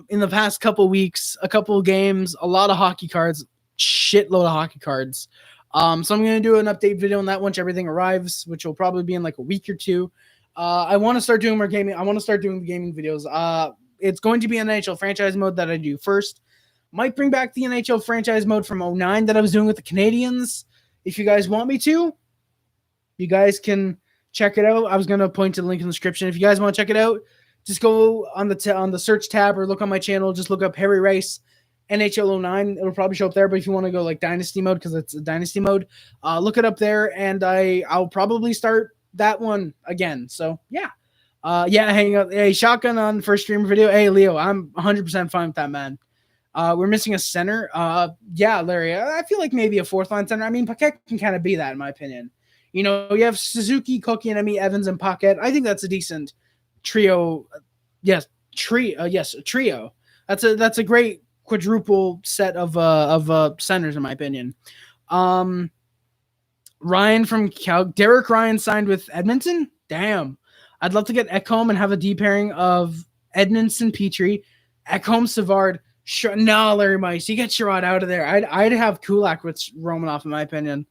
in the past couple weeks, a couple games, a lot of hockey cards, shitload of hockey cards. So I'm going to do an update video on that once everything arrives, which will probably be in like a week or two. I want to start doing more gaming. I want to start doing the gaming videos. It's going to be an NHL franchise mode that I do first. Might bring back the NHL franchise mode from 2009 that I was doing with the Canadiens. If you guys want me to, you guys can check it out. I was going to point to the link in the description. If you guys want to check it out, just go on the search tab or look on my channel. Just look up Harry Rice NHL 09. It'll probably show up there. But if you want to go like Dynasty mode, because it's a Dynasty mode, look it up there. And I'll probably start that one again. So, yeah. Hang out. Hey, shotgun on first stream video. Hey, Leo, I'm 100% fine with that, man. We're missing a center. Yeah, Larry, I feel like maybe a fourth line center. I mean, Paquette can kind of be that, in my opinion. You know, you have Suzuki, Kotkaniemi, Evans, and Paquette. I think that's a decent trio. Yes, a trio. That's a great quadruple set of centers, in my opinion. Ryan from Derek Ryan signed with Edmonton. Damn, I'd love to get Ekholm and have a deep pairing of Edmondson, Petrie, Ekholm, Savard. Sure, no, Larry Mice. You get Sherrod out of there. I'd have Kulak with Romanoff, in my opinion.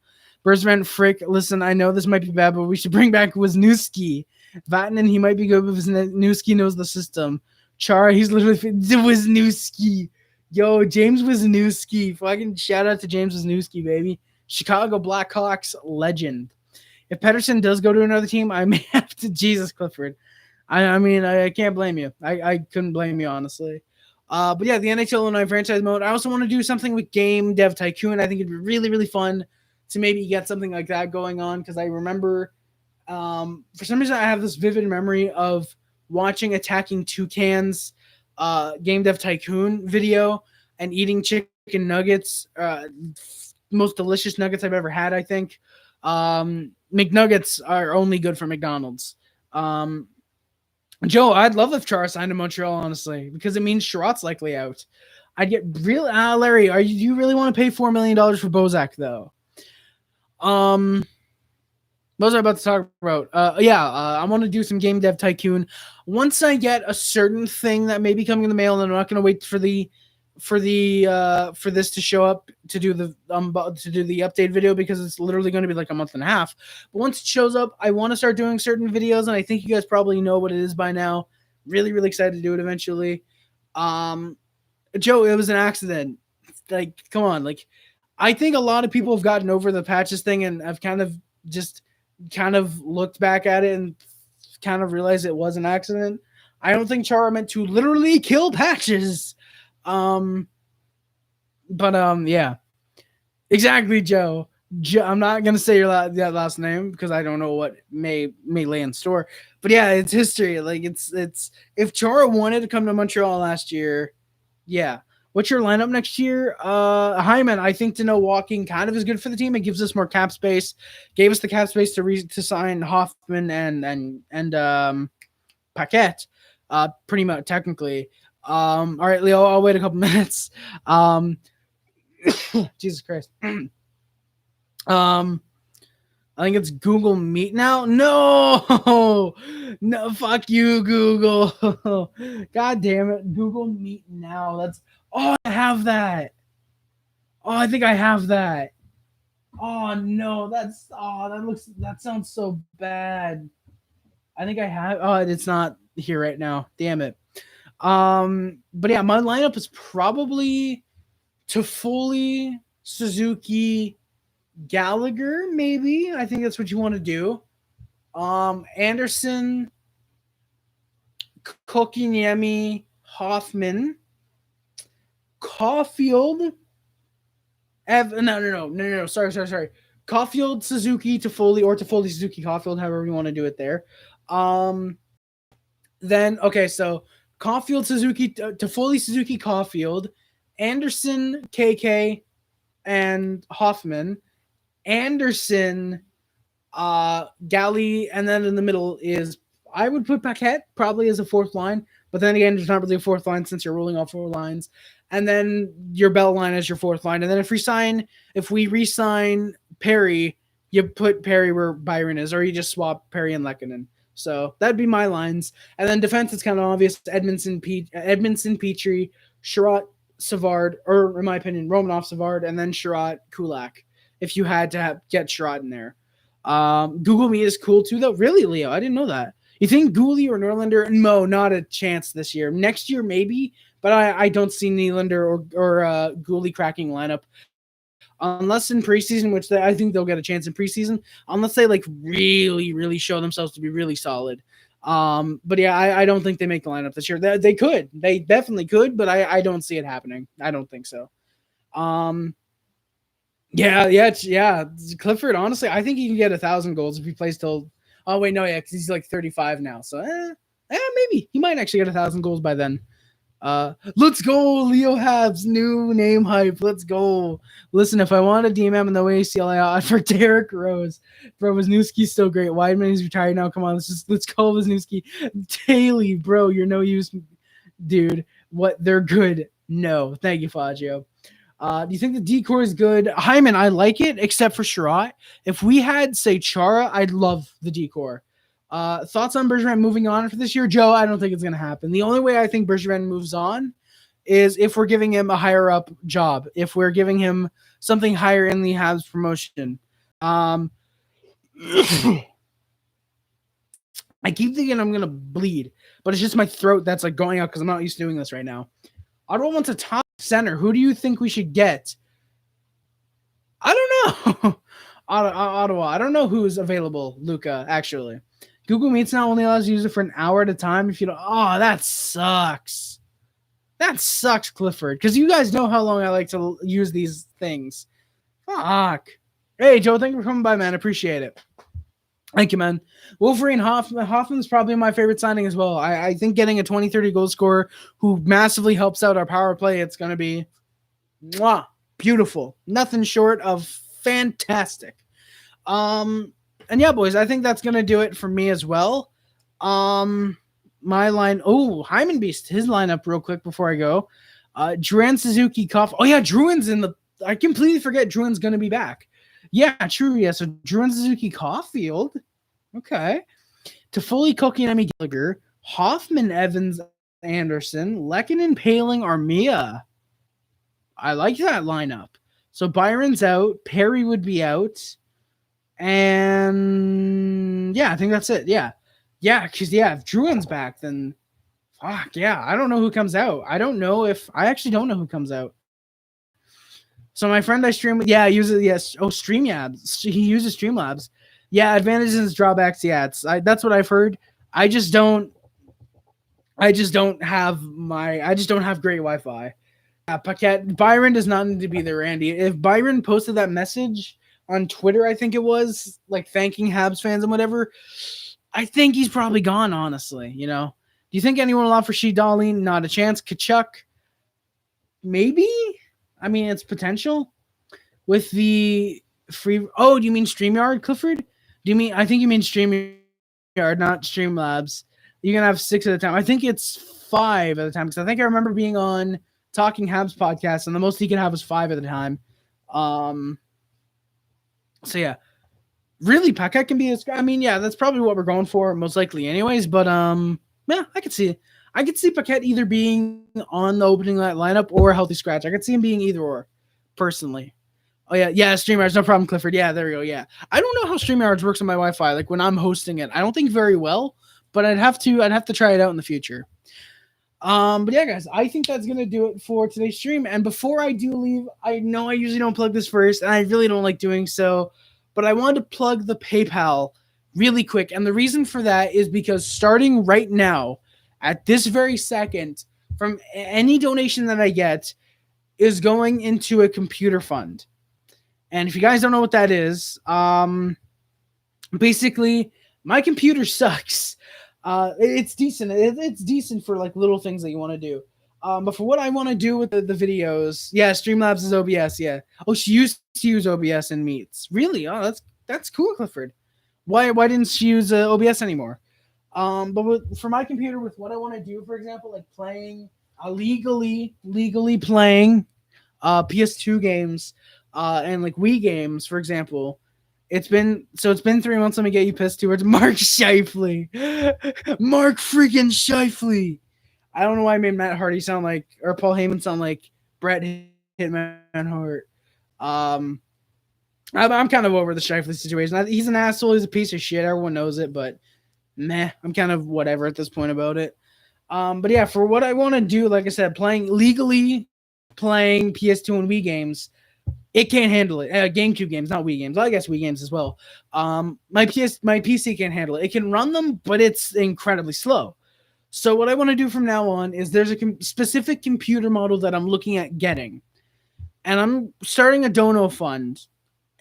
Bursman, Frick. Listen, I know this might be bad, but we should bring back Wisniewski. Vatanen, he might be good, but Wisniewski knows the system. Chara, he's literally Wisniewski. Yo, James Wisniewski. Fucking shout out to James Wisniewski, baby. Chicago Blackhawks legend. If Pettersson does go to another team, I may have to Jesus Clifford. I mean, I can't blame you. I couldn't blame you, honestly. But yeah, the NHL 09 franchise mode. I also want to do something with Game Dev Tycoon. I think it'd be really, really fun to maybe get something like that going on, because I remember for some reason I have this vivid memory of watching Attacking Toucans Game Dev Tycoon video and eating chicken nuggets, most delicious nuggets I've ever had, I think. McNuggets are only good for McDonald's. Joe, I'd love if Chara signed to Montreal, honestly, because it means Sherrod's likely out. I'd get real. Larry, do you really want to pay $4 million for Bozak, though? What was I about to talk about? I want to do some Game Dev Tycoon. Once I get a certain thing that may be coming in the mail, and I'm not going to wait for this to show up to do the update video, because it's literally going to be like a month and a half. But once it shows up, I want to start doing certain videos, and I think you guys probably know what it is by now. Really, really excited to do it eventually. Joe, it was an accident. Like, come on. Like, I think a lot of people have gotten over the patches thing, and I've kind of looked back at it and kind of realized it was an accident. I don't think Chara meant to literally kill patches. Yeah, exactly, Joe. I'm not gonna say that last name because I don't know what may lay in store. But yeah, it's history. Like it's if Chara wanted to come to Montreal last year, yeah. What's your lineup next year? Hyman, I think to know walking kind of is good for the team. It gives us more cap space. Gave us the cap space to sign Hoffman and Paquette. Pretty much technically. All right, Leo, I'll wait a couple minutes. Jesus Christ. I think it's Google Meet now. No, fuck you, Google. God damn it, Google Meet now. I have that. Oh, I think I have that. Oh no, that sounds so bad. I think I have. Oh, it's not here right now. Damn it. But yeah, my lineup is probably Toffoli, Suzuki, Gallagher, maybe. I think that's what you want to do. Anderson, Kotkaniemi, Hoffman, Caulfield. No. Sorry. Caulfield, Suzuki, Toffoli, or Toffoli, Suzuki, Caulfield, however you want to do it there. Then, okay, so Caulfield, Suzuki, Toffoli, Suzuki, Caulfield, Anderson, KK, and Hoffman. Anderson, Galley, and then in the middle is, I would put Paquette probably as a fourth line, But then again, there's not really a fourth line since you're rolling off 4 lines. And then your Bell line as your fourth line. And then if we re-sign Perry, you put Perry where Byron is, or you just swap Perry and Lehkonen. So that'd be my lines. And then defense, it's kind of obvious. Edmondson, Petrie, Sherratt, Savard, or in my opinion, Romanov, Savard, and then Sherratt, Kulak, if you had to get Sherratt in there. Google Me is cool too, though. Really, Leo? I didn't know that. You think Gooley or Norlander? No, not a chance this year. Next year, maybe, but I don't see Nylander or Gooley cracking lineup. Unless in preseason, which I think they'll get a chance in preseason, unless they like really, really show themselves to be really solid. But yeah, I don't think they make the lineup this year. They could. They definitely could, but I don't see it happening. I don't think so. Yeah. Clifford, honestly, I think he can get 1,000 goals if he plays till. Oh wait, no, yeah, because he's like 35 now. So, maybe he might actually get 1,000 goals by then. Let's go, Leo Habs, new name hype. Let's go. Listen, if I want a DMM in the ACL, I for Derek Rose. Bro, Wisniewski's still great. Wideman, he's retired now. Come on, let's call Wisniewski. Daly, bro, you're no use, dude. What? They're good. No, thank you, Fagio. Do you think the decor is good? Hyman, I like it, except for Sherratt. If we had, say, Chara, I'd love the decor. Thoughts on Bergevin moving on for this year? Joe, I don't think it's going to happen. The only way I think Bergevin moves on is if we're giving him a higher up job, if we're giving him something higher in the Habs promotion. I keep thinking I'm going to bleed, but it's just my throat that's like going out because I'm not used to doing this right now. Ottawa wants a top center. Who do you think we should get? I don't know. Ottawa. I don't know who's available, Luca, actually. Google Meets now only allows you to use it for an hour at a time. If you don't, that sucks. That sucks, Clifford. Because you guys know how long I like to use these things. Fuck. Hey, Joe, thank you for coming by, man. Appreciate it. Thank you, man. Wolverine Hoffman's probably my favorite signing as well. I think getting a 20-30 goal scorer who massively helps out our power play, it's going to be beautiful. Nothing short of fantastic. And yeah, boys, I think that's going to do it for me as well. My line. Oh, Hyman Beast, his lineup real quick before I go. Drouin, Suzuki, Caulfield. Oh, yeah, Drouin's in the. I completely forget Drouin's going to be back. Yeah, true. Yeah, so Drouin, Suzuki, Caulfield. Okay. Toffoli, Kotkaniemi, Gallagher. Hoffman, Evans, Anderson. Lehkonen, Paling, Armia. I like that lineup. So Byron's out. Perry would be out. And yeah, I think that's it. Yeah, because if Drouin's back, then fuck yeah. I don't know who comes out. I actually don't know who comes out. So my friend I stream with, uses yes. Oh, StreamYabs. He uses Streamlabs. Yeah, advantages and drawbacks. Yeah, that's what I've heard. I just don't have great Wi-Fi. Paquette. Byron does not need to be there, Randy. If Byron posted that message on Twitter, I think it was, like, thanking Habs fans and whatever, I think he's probably gone, honestly, you know? Do you think anyone will offer Shea Darlene? Not a chance. Kachuk? Maybe? I mean, it's potential. With the free... Oh, do you mean StreamYard, Clifford? I think you mean StreamYard, not Streamlabs. You're going to have 6 at a time. I think it's 5 at a time, because I think I remember being on Talking Habs podcast, and the most he could have was 5 at a time. So yeah, really, Paquette can be that's probably what we're going for most likely anyways. But yeah, I could see Paquette either being on the opening lineup or a healthy scratch. I could see him being either or, personally. Oh yeah, StreamYards, no problem, Clifford. Yeah, there we go. Yeah, I don't know how StreamYards works on my Wi-Fi. Like when I'm hosting it, I don't think very well, but I'd have to try it out in the future. But yeah, guys, I think that's going to do it for today's stream. And before I do leave, I know I usually don't plug this first, and I really don't like doing so, but I wanted to plug the PayPal really quick. And the reason for that is because starting right now, at this very second, from any donation that I get is going into a computer fund. And if you guys don't know what that is, basically, my computer sucks. It's decent. It's decent for like little things that you want to do. But for what I want to do with the videos, Streamlabs is OBS. Yeah. Oh, she used to use OBS in Meets. Really? Oh, that's cool, Clifford. Why didn't she use OBS anymore? But for my computer, with what I want to do, for example, like playing legally playing PS2 games and like Wii games, for example. It's been 3 months. Let me get you pissed towards Mark Scheifele. Mark freaking Scheifele. I don't know why I made Matt Hardy sound like, or Paul Heyman sound like Bret Hitman Hart. I'm kind of over the Scheifele situation. He's an asshole. He's a piece of shit. Everyone knows it, but meh, I'm kind of whatever at this point about it. But yeah, for what I want to do, like I said, legally playing PS2 and Wii games, it can't handle it. GameCube games, not Wii games. I guess Wii games as well. My PC can't handle it. It can run them, but it's incredibly slow. So what I want to do from now on is there's a specific computer model that I'm looking at getting, and I'm starting a dono fund,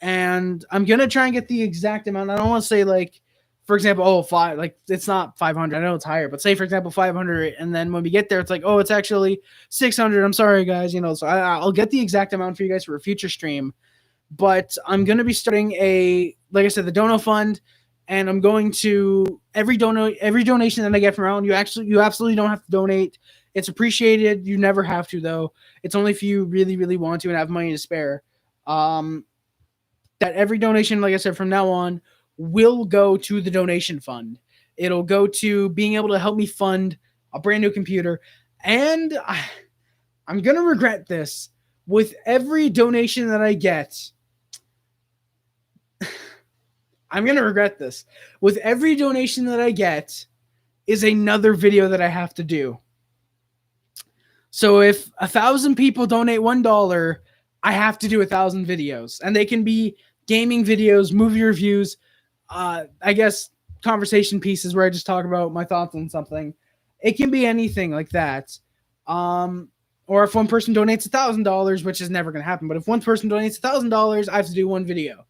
and I'm gonna try and get the exact amount. I don't want to say like, for example, it's not 500. I know it's higher, but say for example 500, and then when we get there, it's like, oh, it's actually 600. I'm sorry, guys. So I'll get the exact amount for you guys for a future stream. But I'm gonna be starting like I said, the dono fund, and I'm going to every donation that I get from around. You absolutely don't have to donate. It's appreciated. You never have to though. It's only if you really, really want to and have money to spare. That every donation, like I said, from now on, will go to the donation fund. It'll go to being able to help me fund a brand new computer. And I'm going to regret this. With every donation that I get, I'm going to regret this. With every donation that I get is another video that I have to do. So if 1,000 people donate $1, I have to do 1,000 videos. And they can be gaming videos, movie reviews, I guess conversation pieces where I just talk about my thoughts on something. It can be anything like that. Or if one person donates $1,000, which is never going to happen, but if one person donates $1,000, I have to do one video.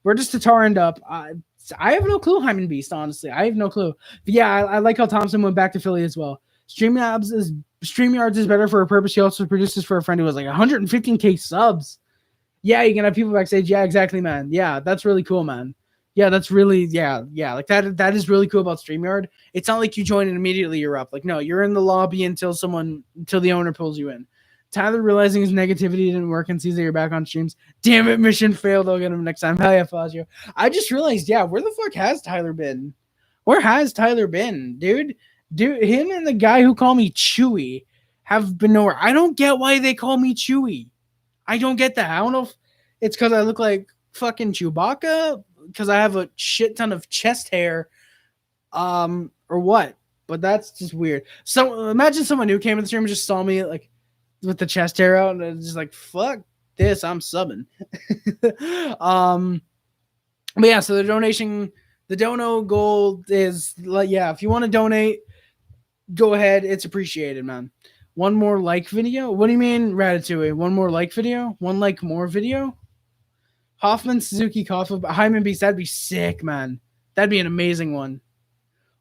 We're just Tatarned up. I have no clue, Hyman Beast, honestly. I have no clue. But yeah, I like how Thompson went back to Philly as well. StreamYards is better for a purpose. He also produces for a friend who has like 115K subs. Yeah, you can have people backstage. Yeah, exactly, man. Yeah, that's really cool, man. Yeah, that's really, yeah. Like that is really cool about StreamYard. It's not like you join and immediately you're up. Like, no, you're in the lobby until the owner pulls you in. Tyler realizing his negativity didn't work and sees that you're back on streams. Damn it, mission failed. I'll get him next time. Hell yeah, Fazio. I just realized, yeah, where the fuck has Tyler been? Where has Tyler been, dude? Dude, him and the guy who call me Chewy have been nowhere. I don't get why they call me Chewy. I don't get that. I don't know if it's because I look like fucking Chewbacca, because I have a shit ton of chest hair, or what. But that's just weird. So imagine someone who came in the stream and just saw me like with the chest hair out and just like, fuck this, I'm subbing. But yeah, so the dono goal is like, yeah, if you want to donate, go ahead. It's appreciated, man. One more like video? What do you mean, Ratatouille? One more like video? One like more video? Hoffman, Suzuki, Coffee, Hyman Beast, that'd be sick, man. That'd be an amazing one.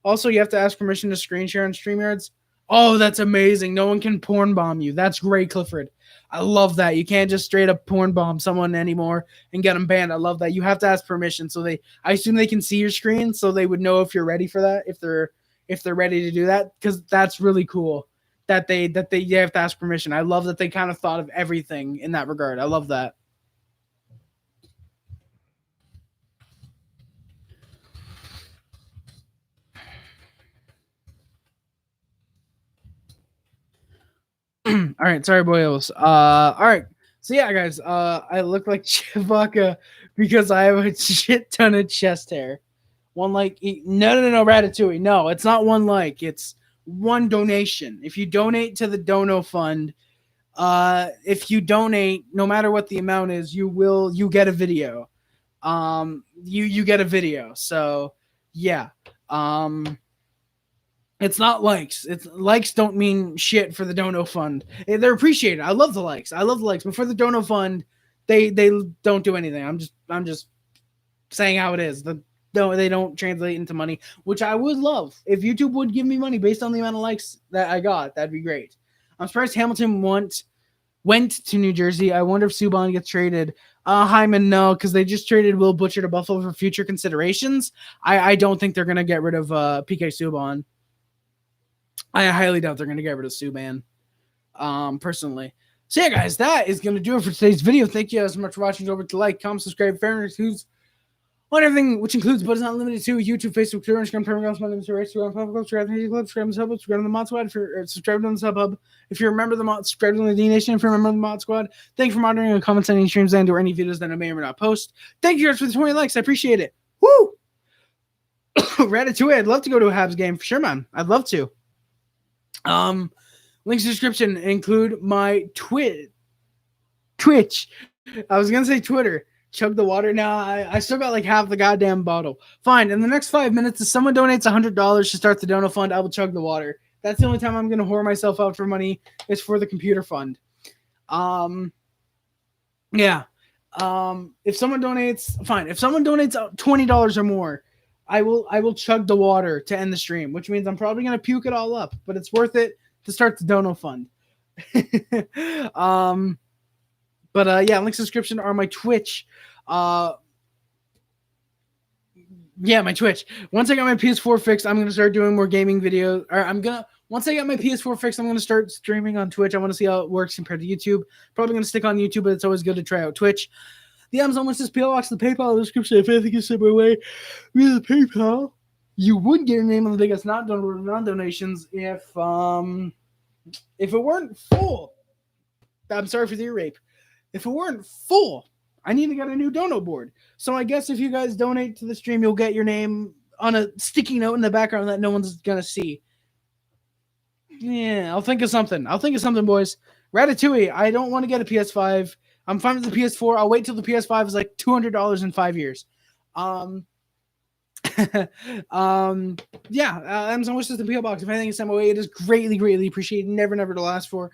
Also, you have to ask permission to screen share on StreamYards. Oh, that's amazing. No one can porn bomb you. That's great, Clifford. I love that. You can't just straight up porn bomb someone anymore and get them banned. I love that. You have to ask permission. So I assume they can see your screen so they would know if you're ready for that, if they're ready to do that, because that's really cool that they have to ask permission. I love that they kind of thought of everything in that regard. I love that. All right, sorry, boyos. All right. So yeah, guys, I look like Chewbacca because I have a shit ton of chest hair. One like, no, Ratatouille. No, it's not one like. It's one donation. If you donate to the Dono Fund, if you donate, no matter what the amount is, you get a video. You get a video. So yeah. It's not likes. It's likes don't mean shit for the Dono Fund. They're appreciated. I love the likes. But for the Dono Fund, they don't do anything. I'm just saying how it is. They don't translate into money, which I would love. If YouTube would give me money based on the amount of likes that I got, that'd be great. I'm surprised Hamilton won't went to New Jersey. I wonder if Subban gets traded. Hyman, no, because they just traded Will Butcher to Buffalo for future considerations. I don't think they're going to get rid of PK Subban. I highly doubt they're going to get rid of Subban, personally. So, yeah, guys, that is going to do it for today's video. Thank you guys so much for watching. Don't forget to like, comment, subscribe, fairness, who's on everything, which includes, but is not limited to, YouTube, Facebook, Twitter, Instagram, Telegram, Instagram, subscribe to the Mod Squad. If you're subscribed on the Sub-Hub, if you're a member of the Mod, subscribe to the D Nation. If you're a member of the Mod Squad, thank you for monitoring and comments on any streams and or any videos that I may or may not post. Thank you guys for the 20 likes. I appreciate it. Woo! Ratatouille. I'd love to go to a Habs game for sure, man. I'd love to. Links in the description include my Twitch. I was gonna say Twitter. Chug the water now. I still got like half the goddamn bottle. Fine. In the next 5 minutes, if someone donates $100 to start the Dono Fund, I will chug the water. That's the only time I'm gonna whore myself out for money. It's for the computer fund. Yeah. If someone donates, fine. If someone donates $20 or more, I will chug the water to end the stream, which means I'm probably gonna puke it all up, but it's worth it to start the Dono Fund. Yeah, links in the description are my Twitch. My Twitch. Once I got my PS4 fixed, I'm gonna start doing more gaming videos. Once I get my PS4 fixed, I'm gonna start streaming on Twitch. I want to see how it works compared to YouTube. Probably gonna stick on YouTube, but it's always good to try out Twitch. The Amazon list is PO Box, the PayPal in the description. If anything is sent my way via the PayPal, you would get your name on the biggest non-donations if it weren't full. I'm sorry for the ear rape. If it weren't full, I need to get a new dono board. So I guess if you guys donate to the stream, you'll get your name on a sticky note in the background that no one's going to see. Yeah, I'll think of something. Boys. Ratatouille, I don't want to get a PS5. I'm fine with the PS4. I'll wait till the PS5 is like $200 in 5 years. Amazon wishes the PO Box. If anything is sent my way, it is greatly, greatly appreciated. Never to ask for.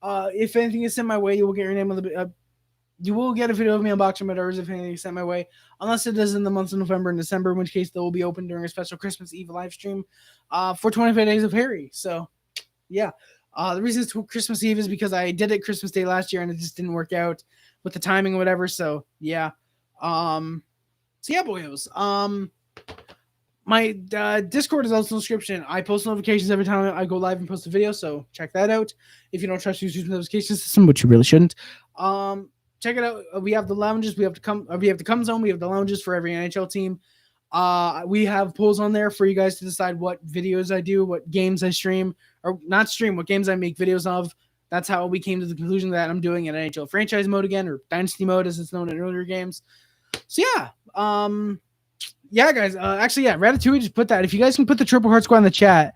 If anything is sent my way, you will get your name on the. You will get a video of me unboxing my doors if anything is sent my way, unless it is in the months of November and December, in which case they will be open during a special Christmas Eve live stream for 25 Days of Harry. So, yeah. The reason it's Christmas Eve is because I did it Christmas Day last year and it just didn't work out with the timing or whatever. So, yeah. Boyos. My Discord is also in the description. I post notifications every time I go live and post a video, so check that out. If you don't trust your notification system, which you really shouldn't, check it out. We have the lounges. We have the come zone. We have the lounges for every NHL team. We have polls on there for you guys to decide what videos I do, what games I stream, or not stream, what games I make videos of. That's how we came to the conclusion that I'm doing an NHL franchise mode again, or dynasty mode as it's known in earlier games. So yeah, guys. Ratatouille just put that. If you guys can put the Triple Heart Squad in the chat,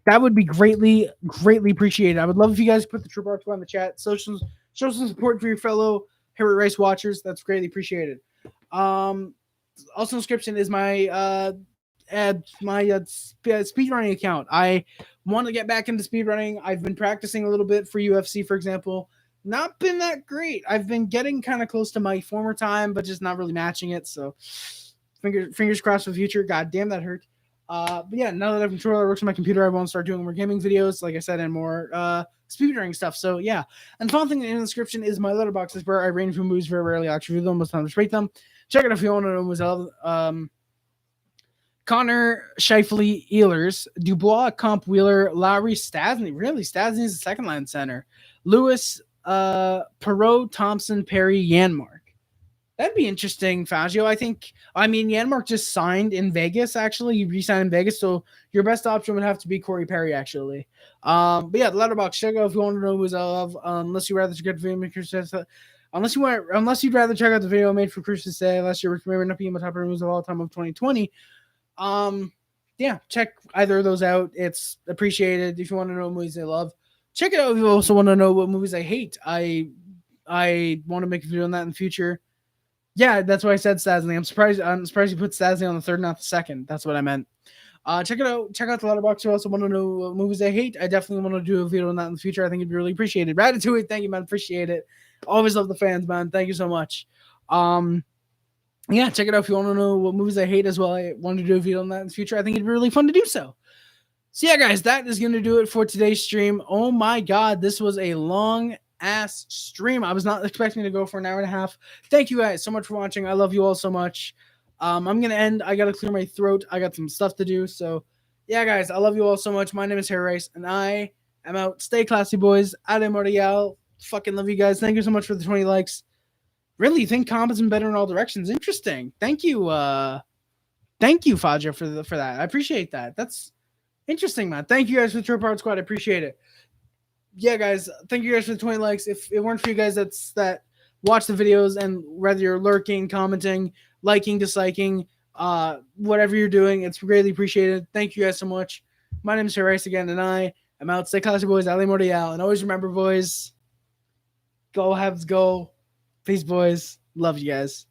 that would be greatly, greatly appreciated. I would love if you guys put the Triple Heart Squad in the chat. Show some support for your fellow Harry Rice watchers. That's greatly appreciated. Also in the description is my speedrunning account. I want to get back into speedrunning. I've been practicing a little bit for UFC, for example. Not been that great. I've been getting kind of close to my former time, but just not really matching it. So fingers crossed for the future. God damn, that hurt. But yeah, now that I have control, I works on my computer, I won't start doing more gaming videos, like I said, and more speedrunning stuff. So yeah. And the final thing in the description is my letterboxes where I range from movies very rarely actually review them, most times rate them. Check it out if you want to know who's Connor, Scheifele, Ehlers, Dubois, Comp, Wheeler, Lowry, Stasny. Really? Stasny is the second line center. Lewis, Perot, Thompson, Perry, Yanmark. That'd be interesting, Fangio. Yanmark just signed in Vegas, actually. He re-signed in Vegas, so your best option would have to be Corey Perry, actually. But yeah, the letterbox, check out if you want to know who's of, unless you'd rather check out the video, unless you'd rather check out the video made for Christmas Day last year, which may not be in my top movies of all time of 2020. Yeah, check either of those out. It's appreciated. If you want to know movies I love, check it out. If you also want to know what movies I hate, I want to make a video on that in the future. Yeah, that's why I said Stasny. I'm surprised you put Stasny on the third, not the second. That's what I meant. Check it out. Check out the letterbox. You also want to know what movies I hate. I definitely want to do a video on that in the future. I think it'd be really appreciated. Ratatouille, thank you, man. Appreciate it. Always love the fans, man. Thank you so much. Yeah, check it out if you want to know what movies I hate as well. I want to do a video on that in the future. I think it'd be really fun to do so. So yeah, guys, that is going to do it for today's stream. Oh my God, this was a long ass stream. I was not expecting to go for an hour and a half. Thank you guys so much for watching. I love you all so much. I'm going to end. I got to clear my throat. I got some stuff to do. So, yeah, guys, I love you all so much. My name is Harry Rice, and I am out. Stay classy, boys. Ale Montreal. Fucking love you guys. Thank you so much for the 20 likes. Really think combat's been better in all directions. Interesting. Thank you, Faja, for that. I appreciate that. That's interesting, man. Thank you guys for the Trip Hard Squad. I appreciate it. Yeah, guys, thank you guys for the 20 likes. If it weren't for you guys that watch the videos, and whether you're lurking, commenting, liking, disliking, whatever you're doing, it's greatly appreciated. Thank you guys so much. My name is Harry Rice again, and I am out. Stay classy, boys. Ale Montreal. And always remember, boys, go Habs, go. Peace, boys. Love you guys.